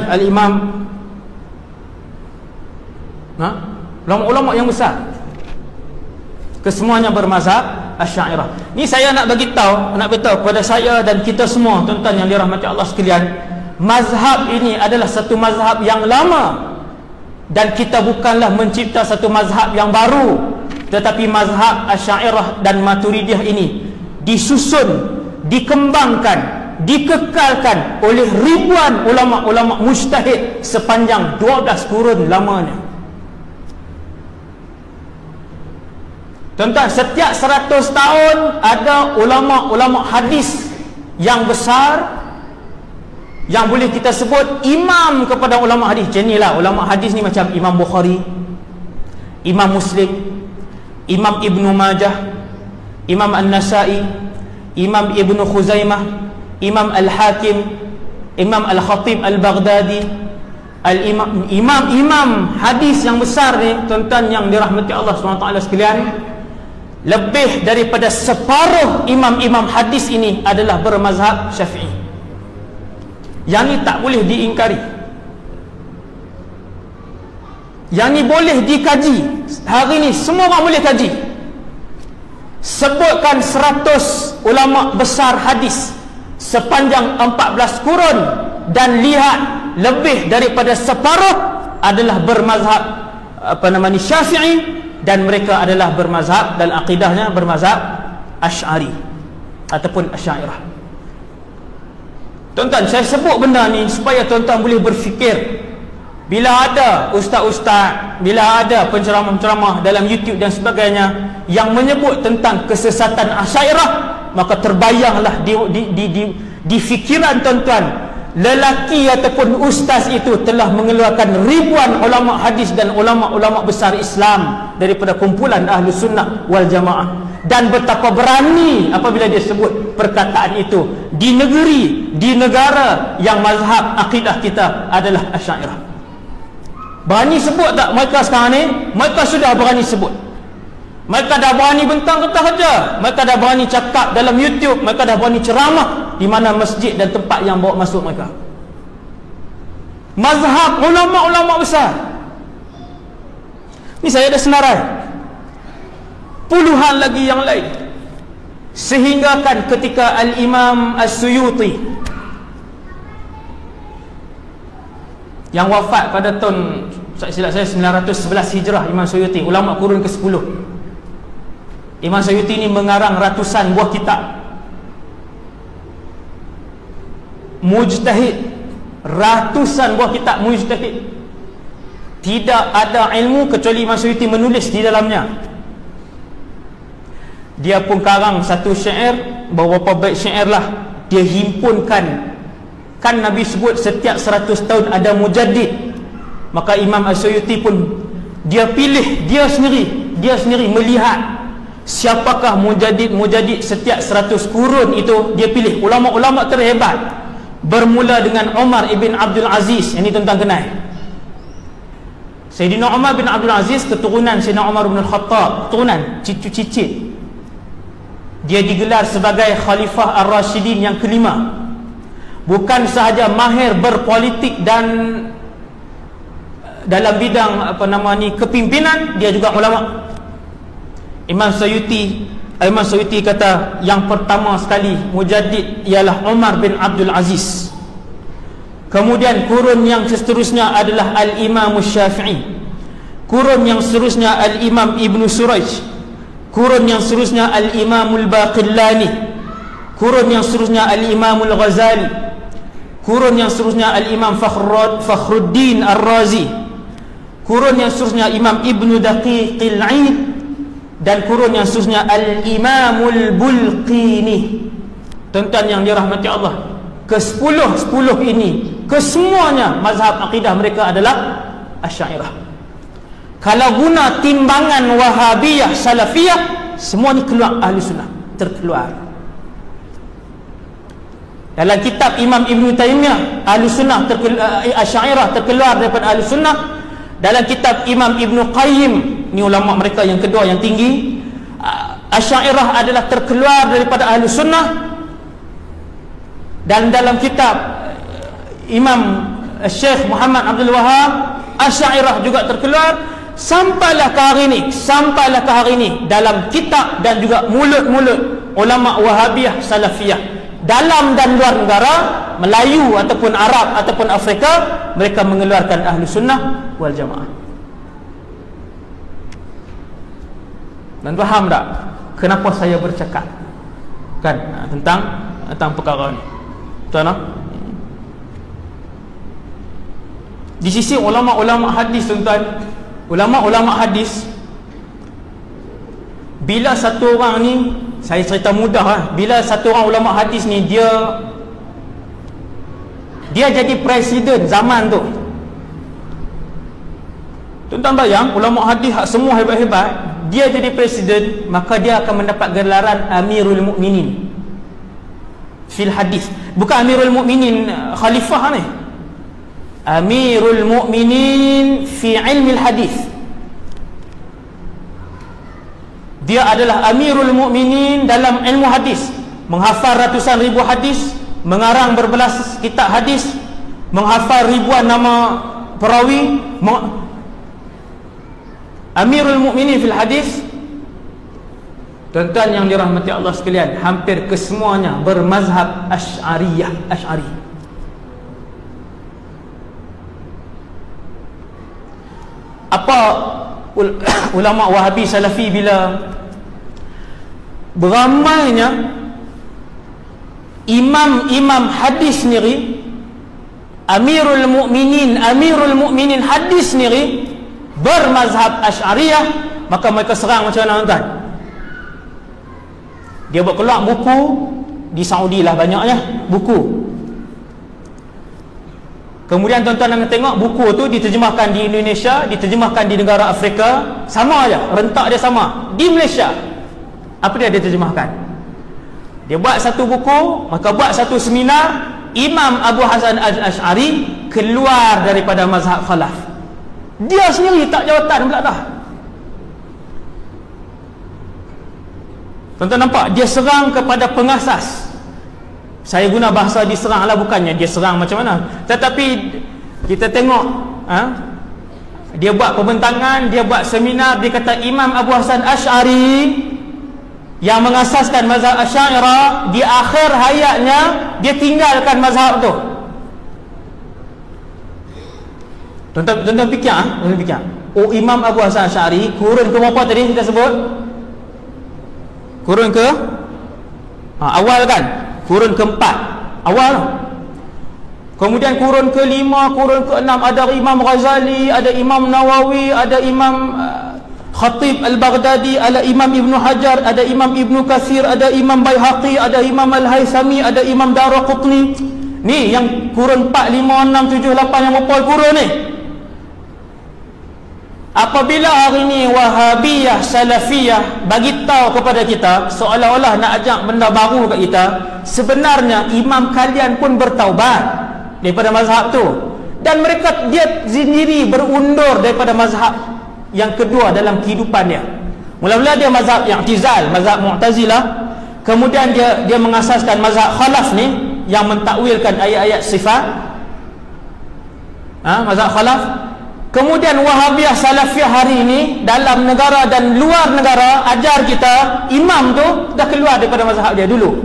ulama-ulama yang besar, kesemuanya bermazhab Asy'ariyah. Ni saya nak bagi tahu kepada saya dan kita semua, tuan-tuan yang dirahmati Allah sekalian, mazhab ini adalah satu mazhab yang lama, dan kita bukanlah mencipta satu mazhab yang baru, tetapi mazhab Asy'ariyah dan Maturidiyah ini disusun, dikembangkan, dikekalkan oleh ribuan ulama-ulama mujtahid sepanjang 12 kurun lamanya. Tuan-tuan, setiap 100 tahun ada ulama-ulama hadis yang besar, yang boleh kita sebut imam kepada ulama hadis. Macam inilah ulama hadis ni, macam Imam Bukhari, Imam Muslim, Imam Ibnu Majah, Imam An-Nasa'i, Imam Ibnu Khuzaimah, Imam Al-Hakim, Imam Al-Khatib Al-Baghdadi, imam hadis yang besar ni, tuan-tuan yang dirahmati Allah SWT sekalian, lebih daripada separuh imam-imam hadis ini adalah bermazhab Syafi'i. Yang ni tak boleh diingkari, yang ni boleh dikaji. Hari ni semua orang boleh kaji. Sebutkan 100 ulama besar hadis sepanjang 14 kurun dan lihat lebih daripada separuh adalah bermazhab Syafi'i, dan mereka adalah bermazhab, dan akidahnya bermazhab Asy'ari ataupun Asy'ariyah. Tuan-tuan, saya sebut benda ni supaya tuan-tuan boleh berfikir. Bila ada ustaz-ustaz, bila ada penceramah-penceramah dalam YouTube dan sebagainya yang menyebut tentang kesesatan Asy'ariyah, maka terbayanglah di fikiran tuan-tuan, lelaki ataupun ustaz itu telah mengeluarkan ribuan ulama hadis dan ulama-ulama besar Islam daripada kumpulan Ahlus Sunnah wal Jamaah, dan betapa berani apabila dia sebut perkataan itu di negeri, di negara yang mazhab akidah kita adalah Asy'ariyah. Berani sebut tak mereka sekarang ni? Mereka sudah berani sebut. Mereka dah berani bentang getah saja. Mereka dah berani cakap dalam YouTube. Mereka dah berani ceramah di mana masjid dan tempat yang bawa masuk mereka. Mazhab ulama-ulama besar. Ni saya ada senarai puluhan lagi yang lain. Sehingga kan ketika Al-Imam As-Suyuti yang wafat pada tahun, silap saya, 911 Hijrah, Imam Suyuti, ulama kurun ke-10. Imam Suyuti ni mengarang ratusan buah kitab. Mujtahid, ratusan buah kitab mujtahid. Tidak ada ilmu kecuali Imam Suyuti menulis di dalamnya. Dia pun karang satu syair, beberapa bait syair lah. Dia himpunkan. Kan Nabi sebut setiap 100 tahun ada mujaddid. Maka Imam As-Suyuti pun dia pilih, dia sendiri melihat siapakah mujaddid setiap 100 kurun itu. Dia pilih ulama-ulama terhebat, bermula dengan Umar ibn Abdul Aziz. Ini tuan-tuan kenal Sayyidina Umar bin Abdul Aziz, keturunan Sayyidina Umar bin Al-Khattab, keturunan cicit. Dia digelar sebagai Khalifah Ar-Rashidin yang kelima. Bukan sahaja mahir berpolitik dan dalam bidang kepimpinan, dia juga ulama. Imam Suyuti kata yang pertama sekali mujaddid ialah Umar bin Abdul Aziz. Kemudian kurun yang seterusnya adalah Al-Imam Syafi'i. Kurun yang seterusnya Al-Imam Ibn Suraj. Kurun yang seterusnya Al-Imam Al-Baqillani. Kurun yang seterusnya Al-Imam Al-Ghazali. Kurun yang seterusnya Al-Imam Fakhruddin Ar-Razi. Kurun yang seterusnya Imam Ibn Daqiqil Aid. Dan kurun yang seterusnya Al-Imam Al-Bulqini. Tuan-tuan yang dirahmati Allah, ke-10 ini kesemuanya mazhab akidah mereka adalah Asy'ariyah. Kalau guna timbangan Wahabiyah, Salafiyah, semua ni keluar Ahli Sunnah, terkeluar. Dalam kitab Imam Ibn Taymiyah, Ahli Sunnah Asy'ariyah terkeluar daripada Ahli Sunnah. Dalam kitab Imam Ibn Qayyim, ni ulama mereka yang kedua yang tinggi, Asy'ariyah adalah terkeluar daripada Ahli Sunnah. Dan dalam kitab Imam Syekh Muhammad Abdul Wahab, Asy'ariyah juga terkeluar. Sampailah ke hari ini dalam kitab dan juga mulut-mulut ulama Wahabiyah, Salafiyah, dalam dan luar negara, Melayu ataupun Arab ataupun Afrika, mereka mengeluarkan Ahlu Sunnah wal Jamaah. Dan faham tak kenapa saya bercakap kan tentang perkara ni? Tuan, di sisi ulama-ulama hadis, tuan-tuan, ulama-ulama hadis, bila satu orang ni, saya cerita mudah bila satu orang ulama hadis ni dia jadi presiden zaman tu, tuan-tuan bayang, ulama hadis semua hebat-hebat, dia jadi presiden, maka dia akan mendapat gelaran Amirul Mukminin fil hadis. Bukan Amirul Mukminin khalifah ni, Amirul Mukminin fi ilmi hadis. Dia adalah Amirul Mukminin dalam ilmu hadis, menghafal ratusan ribu hadis, mengarang berbelas kitab hadis, menghafal ribuan nama perawi. Amirul Mukminin fil hadis. Tuan-tuan yang dirahmati Allah sekalian, hampir kesemuanya bermazhab Asy'ari. Apa ulama Wahabi Salafi bila beramainya imam hadis sendiri, Amirul Mukminin hadis sendiri bermazhab Asy'ariyah, maka mereka serang macam mana, tuan? Dia buat keluar buku di Saudi lah, banyaknya buku. Kemudian tuan-tuan nak tengok buku tu diterjemahkan di Indonesia, diterjemahkan di negara Afrika, sama aja, rentak dia sama. Di Malaysia, apa dia terjemahkan? Dia buat satu buku, maka buat satu seminar. Imam Abu Hasan Al-Asy'ari keluar daripada mazhab khalaf. Dia sendiri tak jawatan pula dah. Tuan-tuan nampak, dia serang kepada pengasas. Saya guna bahasa diserang lah, bukannya dia serang macam mana. Tetapi kita tengok, dia buat pembentangan, dia buat seminar. Dia kata Imam Abu Hasan Asy'ari yang mengasaskan mazhab Asy'ariyah, di akhir hayatnya dia tinggalkan mazhab tu. Tuan-tuan fikir, oh, Imam Abu Hasan Asy'ari kurun ke berapa tadi kita sebut? Kurun ke awal kan? Kurun keempat awal. Kemudian kurun ke-5, kurun ke-6 ada Imam Ghazali, ada Imam Nawawi, ada Imam Khatib Al-Baghdadi, ada Imam Ibn Hajar, ada Imam Ibn Kathir, ada Imam Baihaqi, ada Imam Al-Haythami, ada Imam Daraqutni. Ni yang kurun 4, 5, 6, 7, 8 yang berapa kurun ni. Apabila hari ni Wahabiyah, Salafiyah bagi tahu kepada kita seolah-olah nak ajak benda baru kat kita, sebenarnya imam kalian pun bertaubat daripada mazhab tu, dan mereka dia sendiri berundur daripada mazhab yang kedua dalam kehidupan dia. Mula-mula dia mazhab I'tizal, mazhab Mu'tazilah, kemudian dia mengasaskan mazhab Khalaf ni yang mentakwilkan ayat-ayat sifat, mazhab Khalaf. Kemudian Wahabiyah Salafiyah hari ini dalam negara dan luar negara ajar kita imam tu dah keluar daripada mazhab dia dulu.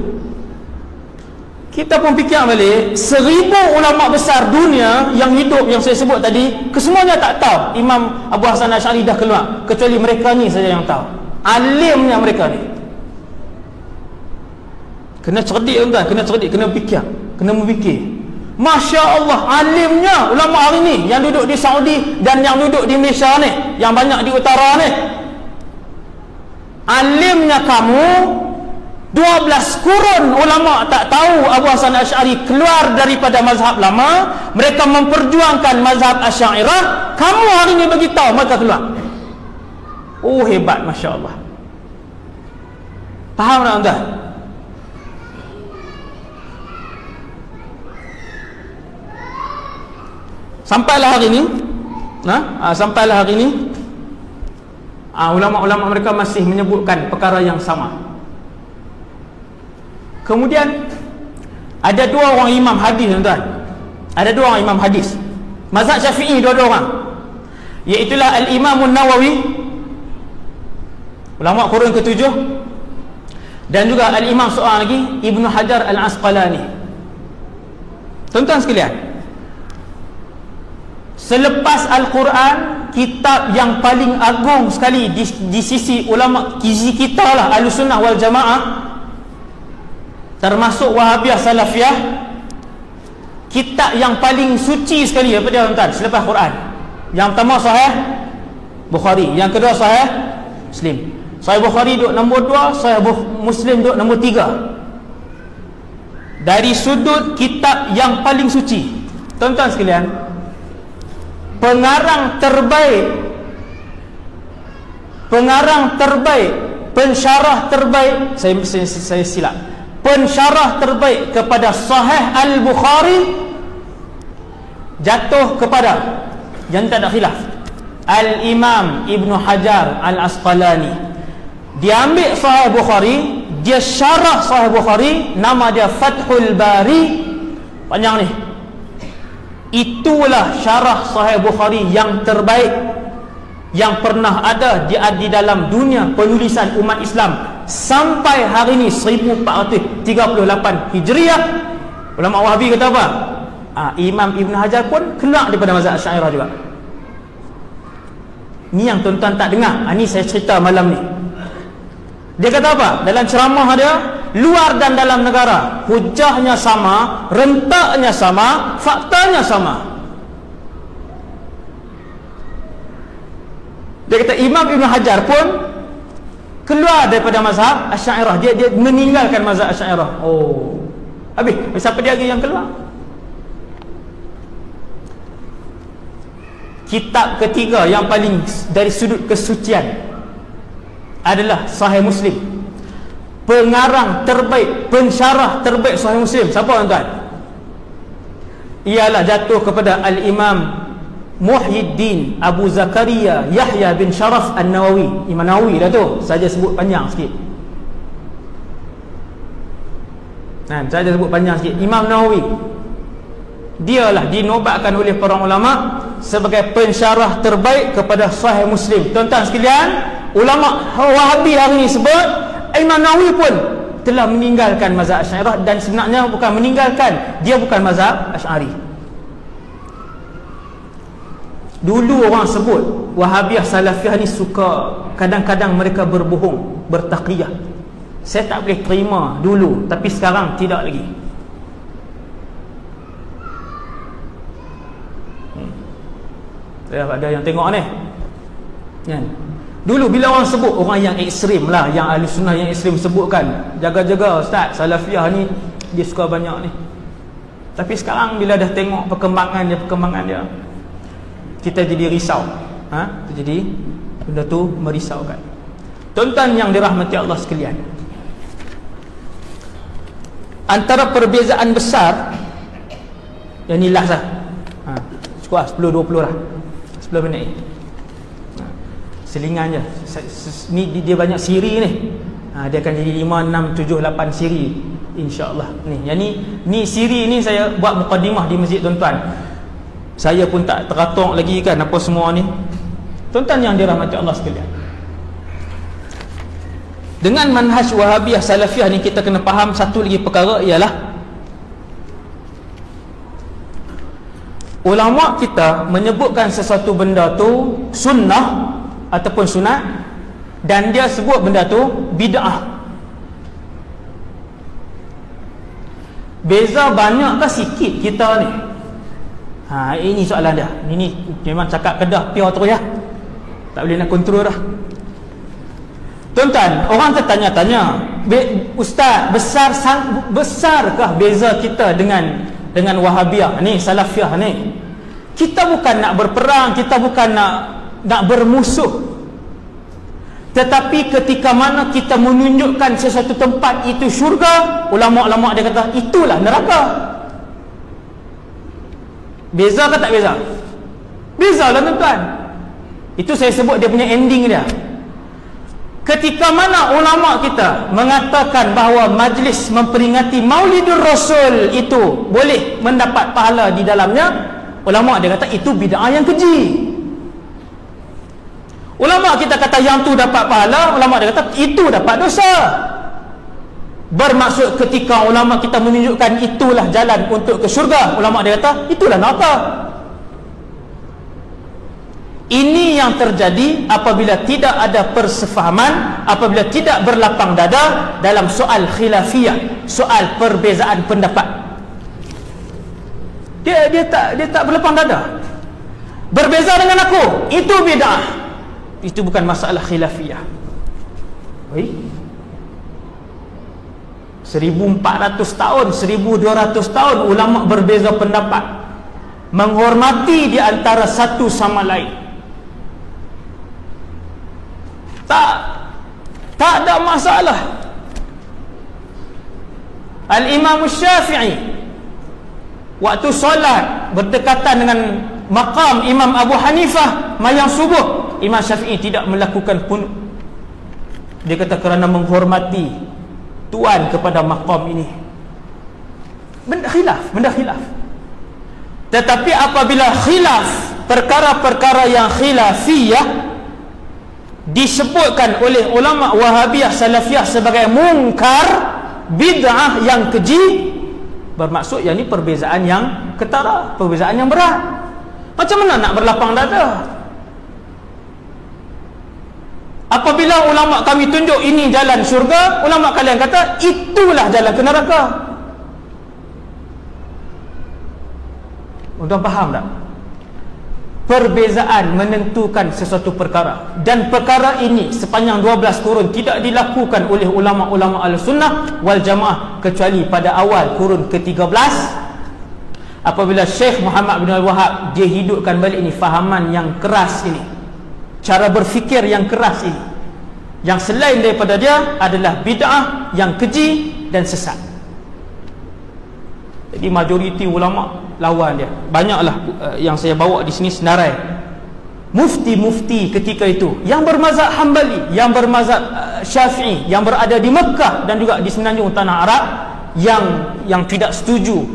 Kita pun fikir balik, 1000 ulama besar dunia yang hidup yang saya sebut tadi, kesemuanya tak tahu Imam Abu Hasan Asy'ari dah keluar, kecuali mereka ni saja yang tahu. Alimnya mereka ni. Kena cerdik tuan, kena cerdik, kena fikir, kena memikir. Masya Allah, alimnya ulama hari ni yang duduk di Saudi dan yang duduk di Malaysia ni, yang banyak di utara ni. Alimnya kamu, 12 kurun ulama tak tahu Abu Hasan Asy'ari keluar daripada mazhab lama. Mereka memperjuangkan mazhab Asy'ariyah. Kamu hari ni bagi tahu mereka keluar. Oh, hebat, Masya Allah. Faham tak tuan? Sampailah hari ni, sampailah hari ni, ulama-ulama mereka masih menyebutkan perkara yang sama. Kemudian ada 2 orang imam hadis tuan-tuan. Ada 2 orang imam hadis mazhab Syafi'i, 2 orang, iaitulah Al-Imam An-Nawawi, ulama kurun ke-7, dan juga Al-Imam seorang lagi Ibn Hajar Al-Asqalani. Tuan-tuan sekalian, selepas Al-Quran, kitab yang paling agung sekali di sisi ulama kizi kita lah, Ahlussunnah wal Jamaah, termasuk Wahabiyah Salafiyah, kitab yang paling suci sekali apa dia tuan-tuan selepas Quran. Yang pertama Sahih Bukhari, yang kedua Sahih Muslim. Sahih Bukhari duduk nombor 2, Sahih Muslim duduk nombor 3 dari sudut kitab yang paling suci. Tuan-tuan sekalian, pengarang terbaik, pensyarah terbaik, saya silap, pensyarah terbaik kepada Sahih Al-Bukhari jatuh kepada, yang tak ada khilaf, Al-Imam Ibn Hajar Al-Asqalani. Dia ambil Sahih Bukhari, dia syarah Sahih Bukhari, nama dia Fathul Bari, panjang ni. Itulah syarah Sahih Bukhari yang terbaik yang pernah ada di dalam dunia penulisan umat Islam sampai hari ini, 1438 Hijriah. Ulama Wahabi kata apa? Imam Ibn Hajar pun keluar daripada mazhab Asy'ariyah juga. Ni yang tuan-tuan tak dengar. Ni saya cerita malam ni. Dia kata apa? Dalam ceramah dia, luar dan dalam negara, hujahnya sama, rentaknya sama, faktanya sama. Dia kata Imam Ibn Hajar pun keluar daripada mazhab Asy'ariyah. Dia meninggalkan mazhab Asy'ariyah. Oh, habis siapa dia lagi yang keluar? Kitab ketiga yang paling dari sudut kesucian adalah Sahih Muslim. Pengarang terbaik, pensyarah terbaik Sahih Muslim siapa tuan-tuan? Ialah jatuh kepada Al-Imam Muhyiddin Abu Zakaria Yahya bin Sharaf An-Nawawi. Imam Nawawi dah tu, saja sebut panjang sikit. Saja sebut panjang sikit. Imam Nawawi, dialah dinobatkan oleh para ulama sebagai pensyarah terbaik kepada Sahih Muslim. Tuan-tuan sekalian, ulama Wahabi hari ini sebut Imam Nawawi pun telah meninggalkan mazhab Asy'ariyah, dan sebenarnya bukan meninggalkan, dia bukan mazhab Asy'ari. Dulu orang sebut Wahabiyah Salafiyah ni suka, kadang-kadang mereka berbohong, bertaqiyah. Saya tak boleh terima dulu, tapi sekarang tidak lagi. Ada yang tengok ni kan? Dulu bila orang sebut, orang yang ekstrim lah, yang ahli sunnah yang ekstrim sebutkan, jaga-jaga Ustaz, Salafiyah ni dia suka banyak ni. Tapi sekarang bila dah tengok perkembangan dia, kita jadi risau. Jadi benda tu merisaukan. Tuan-tuan yang dirahmati Allah sekalian, antara perbezaan besar, yang ni last lah, cukup lah 10-20 lah, 10 minit ni, selingan je. Ni dia banyak siri ni, dia akan jadi 5, 6, 7, 8 siri insya-Allah. Ni yang ni siri ni saya buat mukadimah di masjid tuan-tuan. Saya pun tak teratok lagi kan apa semua ni. Tuan-tuan yang dirahmati Allah sekalian, dengan manhaj Wahabiyah Salafiyah ni kita kena faham satu lagi perkara, ialah ulama kita menyebutkan sesuatu benda tu sunnah ataupun sunat, dan dia sebut benda tu bid'ah. Beza banyak ke sikit kita ni? Ini soalan dia. Ini memang cakap Kedah pure terus ya, tak boleh nak kontrol dah. Tuan-tuan, orang tertanya-tanya, Ustaz, besarkah beza kita dengan Wahabiyah ni, Salafiyah ni? Kita bukan nak berperang, kita bukan nak bermusuh, tetapi ketika mana kita menunjukkan sesuatu tempat itu syurga, ulama-ulama dia kata itulah neraka. Beza ke tak beza? Beza lah tuan-tuan. Itu saya sebut dia punya ending dia. Ketika mana ulama kita mengatakan bahawa majlis memperingati Maulidur Rasul itu boleh mendapat pahala di dalamnya, ulama dia kata itu bid'ah yang keji. Ulama kita kata yang tu dapat pahala, ulama dia kata itu dapat dosa. Bermaksud ketika ulama kita menunjukkan itulah jalan untuk ke syurga, ulama dia kata itulah neraka. Ini yang terjadi apabila tidak ada persefahaman, apabila tidak berlapang dada dalam soal khilafiyah, soal perbezaan pendapat. Dia tak berlapang dada. Berbeza dengan aku, itu bid'ah. Itu bukan masalah khilafiyah. 1400 tahun, 1200 tahun ulama berbeza pendapat, menghormati di antara satu sama lain. Tak ada masalah. Al-Imam Syafi'i waktu solat berdekatan dengan maqam Imam Abu Hanifah mayang subuh, Imam Syafi'i tidak melakukan qunut. Dia kata kerana menghormati tuan kepada maqam ini. Benda khilaf. Tetapi apabila khilaf, perkara-perkara yang khilafiyah disebutkan oleh ulama Wahabiyah Salafiyah sebagai mungkar, bid'ah yang keji, bermaksud yang ni perbezaan yang ketara, perbezaan yang berat. Macam mana nak berlapang dada? Apabila ulama kami tunjuk ini jalan syurga, ulama kalian kata itulah jalan ke neraka. Tuan faham tak? Perbezaan menentukan sesuatu perkara, dan perkara ini sepanjang 12 kurun tidak dilakukan oleh ulama-ulama al-sunnah wal jamaah kecuali pada awal kurun ke-13 apabila Syekh Muhammad bin Al-Wahhab dia hidupkan balik ini fahaman yang keras ini, cara berfikir yang keras ini, yang selain daripada dia adalah bid'ah yang keji dan sesat. Jadi majoriti ulama lawan dia. Banyaklah yang saya bawa di sini senarai mufti-mufti ketika itu yang bermazhab Hambali, yang bermazhab Syafi'i, yang berada di Mekah dan juga di semenanjung tanah Arab, yang tidak setuju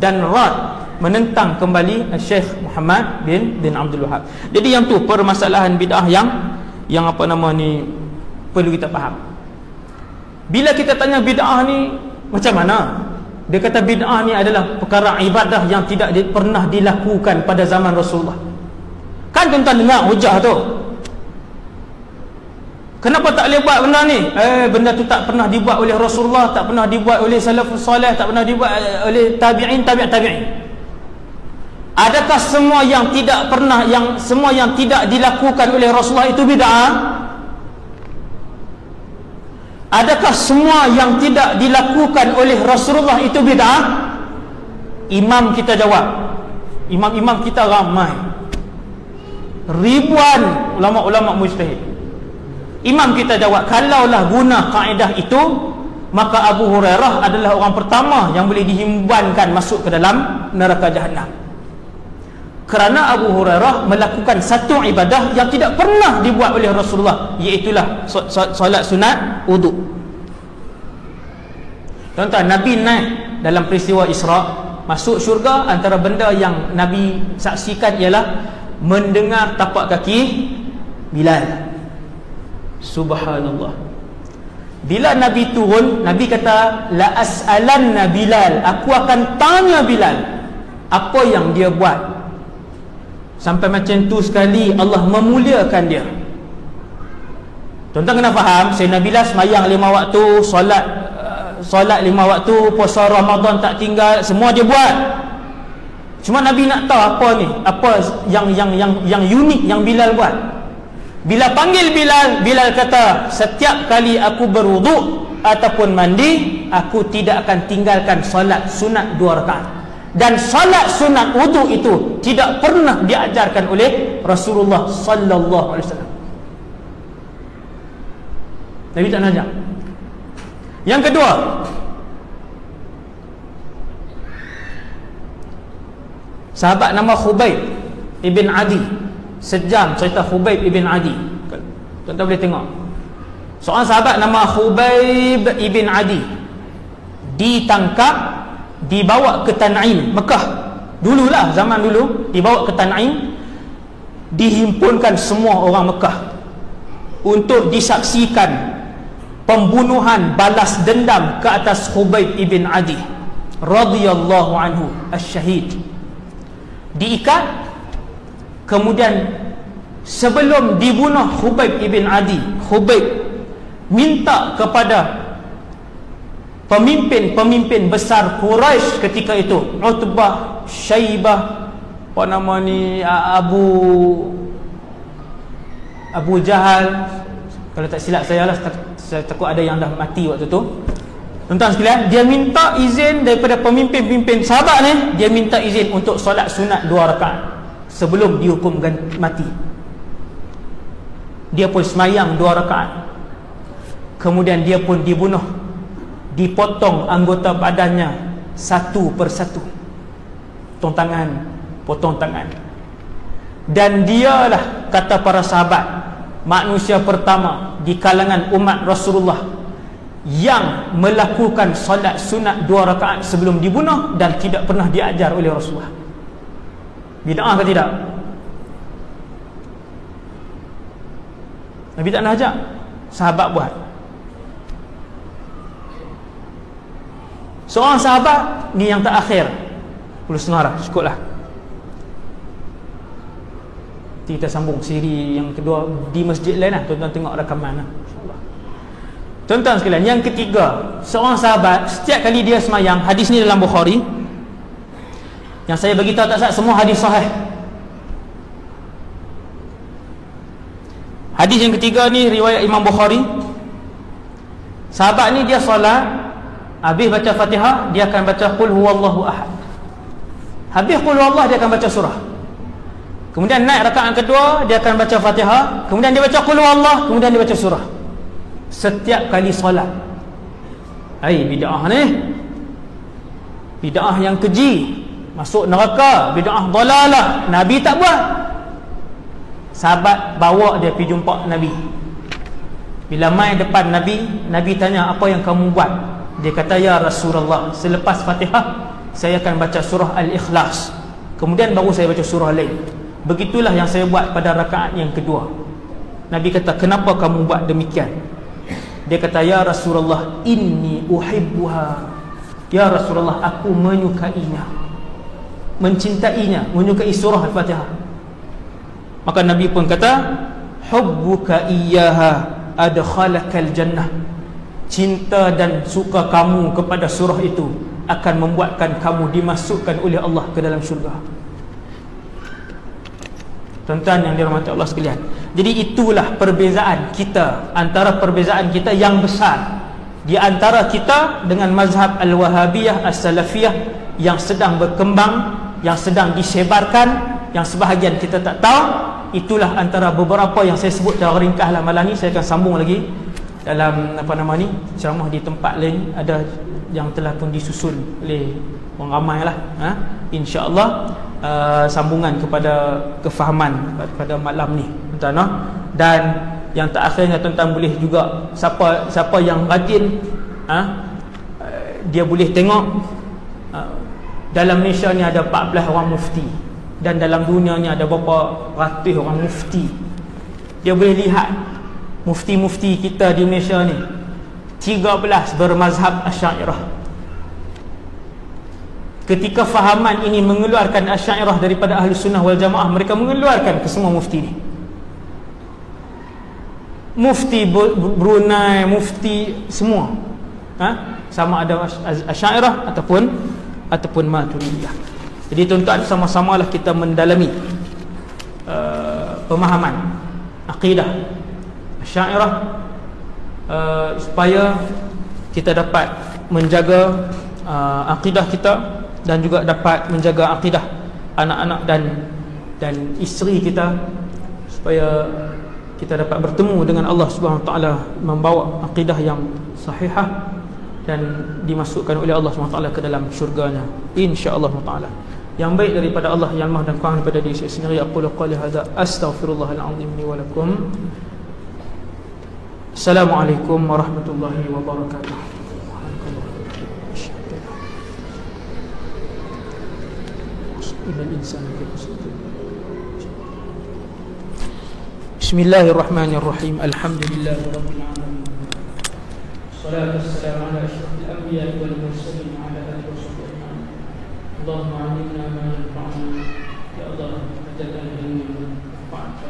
dan rad menentang kembali Syekh Muhammad bin Abdul Wahab. Jadi yang tu permasalahan bid'ah yang apa nama ni perlu kita faham. Bila kita tanya bid'ah ni macam mana? Dia kata bid'ah ni adalah perkara ibadah yang tidak pernah dilakukan pada zaman Rasulullah. Kan tuan-tuan dengar hujah tu. Kenapa tak boleh buat benda ni? Benda tu tak pernah dibuat oleh Rasulullah, tak pernah dibuat oleh salafus soleh, tak pernah dibuat oleh tabi'in, tabi'in. Adakah semua yang tidak dilakukan oleh Rasulullah itu bid'ah? Adakah semua yang tidak dilakukan oleh Rasulullah itu bid'ah? Imam kita jawab. Imam-imam kita ramai, ribuan ulama-ulama mujtahid. Imam kita jawab, kalaulah guna kaedah itu, maka Abu Hurairah adalah orang pertama yang boleh dihimbankan masuk ke dalam neraka Jahannam. Kerana Abu Hurairah melakukan satu ibadah yang tidak pernah dibuat oleh Rasulullah, iaitulah solat sunat wudu. Tuan-tuan, Nabi naik dalam peristiwa Isra', masuk syurga. Antara benda yang Nabi saksikan ialah mendengar tapak kaki Bilal. Subhanallah. Bila Nabi turun, Nabi kata, la as'alanna Bilal, aku akan tanya Bilal apa yang dia buat sampai macam tu sekali Allah memuliakan dia. Tuan-tuan kena faham, Sayyidina Bilal semayang 5 waktu, solat 5 waktu, puasa Ramadan tak tinggal, semua dia buat. Cuma Nabi nak tahu apa yang unik yang Bilal buat. Bila panggil Bilal kata, setiap kali aku berwuduk ataupun mandi, aku tidak akan tinggalkan solat sunat 2 rakaat. Dan solat sunat wudu itu tidak pernah diajarkan oleh Rasulullah sallallahu alaihi wasallam. Nabi tak nak ajar. Yang kedua, sahabat nama Khubayb ibn Adi. Sejam cerita Khubayb ibn Adi. Tuan-tuan boleh tengok. Seorang sahabat nama Khubayb ibn Adi ditangkap, dibawa ke Tan'im, Mekah. Dululah, zaman dulu, dibawa ke Tan'im, dihimpunkan semua orang Mekah untuk disaksikan pembunuhan balas dendam ke atas Khubayb ibn Adi radhiyallahu anhu asy-syahid. Diikat, kemudian sebelum dibunuh Khubayb ibn Adi, Khubayb minta kepada pemimpin besar Quraisy ketika itu, Utbah, Syaibah, apa nama ni, Abu Jahal, kalau tak silap saya lah, saya takut ada yang dah mati waktu tu. Tuan-tuan sekalian, dia minta izin daripada pemimpin sahabat ni, dia minta izin untuk solat sunat 2 rakaat sebelum dihukumkan mati. Dia pun semayang 2 rakaat, kemudian dia pun dibunuh, dipotong anggota badannya satu persatu, potong tangan. Dan dialah, kata para sahabat, manusia pertama di kalangan umat Rasulullah yang melakukan solat sunat 2 rakaat sebelum dibunuh dan tidak pernah diajar oleh Rasulullah. Bid'ah ke tidak? Nabi tak nak ajar, sahabat buat. Seorang sahabat ni yang terakhir, 10.30 lah, cukup lah. Nanti kita sambung siri yang kedua di masjid lain lah. Tuan-tuan tengok rakaman lah, InsyaAllah. Tuan-tuan sekalian, yang ketiga, seorang sahabat setiap kali dia semayang, hadis ni dalam Bukhari, yang saya beritahu tak sah, semua hadis sahih. Hadis yang ketiga ni riwayat Imam Bukhari. Sahabat ni dia solat, habis baca Fatihah, dia akan baca Qul huwallahu ahad. Habis Qul huwallahu, dia akan baca surah. Kemudian naik rakaat kedua, dia akan baca Fatihah, kemudian dia baca Qul huwallahu, kemudian dia baca surah. Setiap kali solat. Bid'ah ni. bid'ah yang keji, masuk neraka, bid'ah dalalah. Nabi tak buat. Sahabat bawa dia pergi jumpa Nabi. Bila mai depan Nabi, Nabi tanya, apa yang kamu buat? Dia kata, ya Rasulullah, selepas Fatihah saya akan baca surah Al-Ikhlas, kemudian baru saya baca surah lain. Begitulah yang saya buat pada rakaat yang kedua. Nabi kata, kenapa kamu buat demikian? Dia kata, ya Rasulullah, inni uhibbuha. Ya Rasulullah, aku menyukainya, mencintainya, menyukai surah Al-Fatihah. Maka Nabi pun kata, hubbuka iyyaha adkhalakal jannah. Cinta dan suka kamu kepada surah itu akan membuatkan kamu dimasukkan oleh Allah ke dalam syurga. Tuan-tuan yang dirahmati Allah sekalian, jadi itulah perbezaan kita, antara perbezaan kita yang besar di antara kita dengan mazhab Al-Wahabiyah As-Salafiyah yang sedang berkembang, yang sedang disebarkan, yang sebahagian kita tak tahu. Itulah antara beberapa yang saya sebut secara ringkaslah malam ni. Saya akan sambung lagi dalam ceramah di tempat lain, ada yang telah pun disusun oleh orang ramai lah, insya-Allah. Sambungan kepada kefahaman pada malam ni, tuan-tuan. Dan yang terakhirnya, tuan-tuan boleh juga, siapa yang rajin, dia boleh tengok dalam Malaysia ni ada 14 orang mufti, dan dalam dunia ni ada berapa ratus orang mufti. Dia boleh lihat mufti-mufti kita di Malaysia ni 13 bermazhab Asy'ariyah. Ketika fahaman ini mengeluarkan Asy'ariyah daripada Ahli Sunnah wal Jamaah, mereka mengeluarkan ke semua mufti ni. Mufti Brunei, mufti semua, sama ada Asy'ariyah ataupun Maturidiyah. Jadi tuan-tuan, sama-samalah kita mendalami pemahaman akidah Asy'ariyah supaya kita dapat menjaga akidah kita, dan juga dapat menjaga akidah anak-anak dan isteri kita, supaya kita dapat bertemu dengan Allah Subhanahu Wa Taala, membawa akidah yang sahihah dan dimasukkan oleh Allah Subhanahu Wa Taala ke dalam syurganya, insya-Allah taala. Yang baik daripada Allah yang Maha, dan kurang daripada diri saya sendiri. Aku qali hadza, astaghfirullahal azim li wa lakum. Assalamualaikum warahmatullahi wabarakatuh. Bismillahirrahmanirrahim. Alhamdulillahirabbil alamin. Wassalatu wassalamu ala asyrafil anbiya'i wal mursalin wa ala alihi washabbihi. Allahumma 'allimna ma yanfa'una, ya Allah, ajarkan ilmu manfaat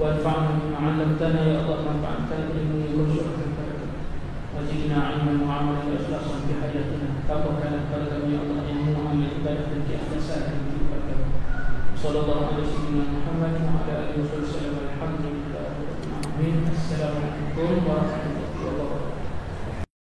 wa anfa'na bima 'allamtana, ya Allah, manfaatkan ilmu warzuqna barakah. Wajibna 'ilman wa 'amalan wa ikhlasan fi hayatina. Kabulkanlah kami, ya Allah, yang mengamal ibadah dan keikhlasan. Sallallahu alaihi wasallam Muhammad wa ala alihi wasallam. Alhamdulillah. Amin. Assalamualaikum warahmatullahi wabarakatuh.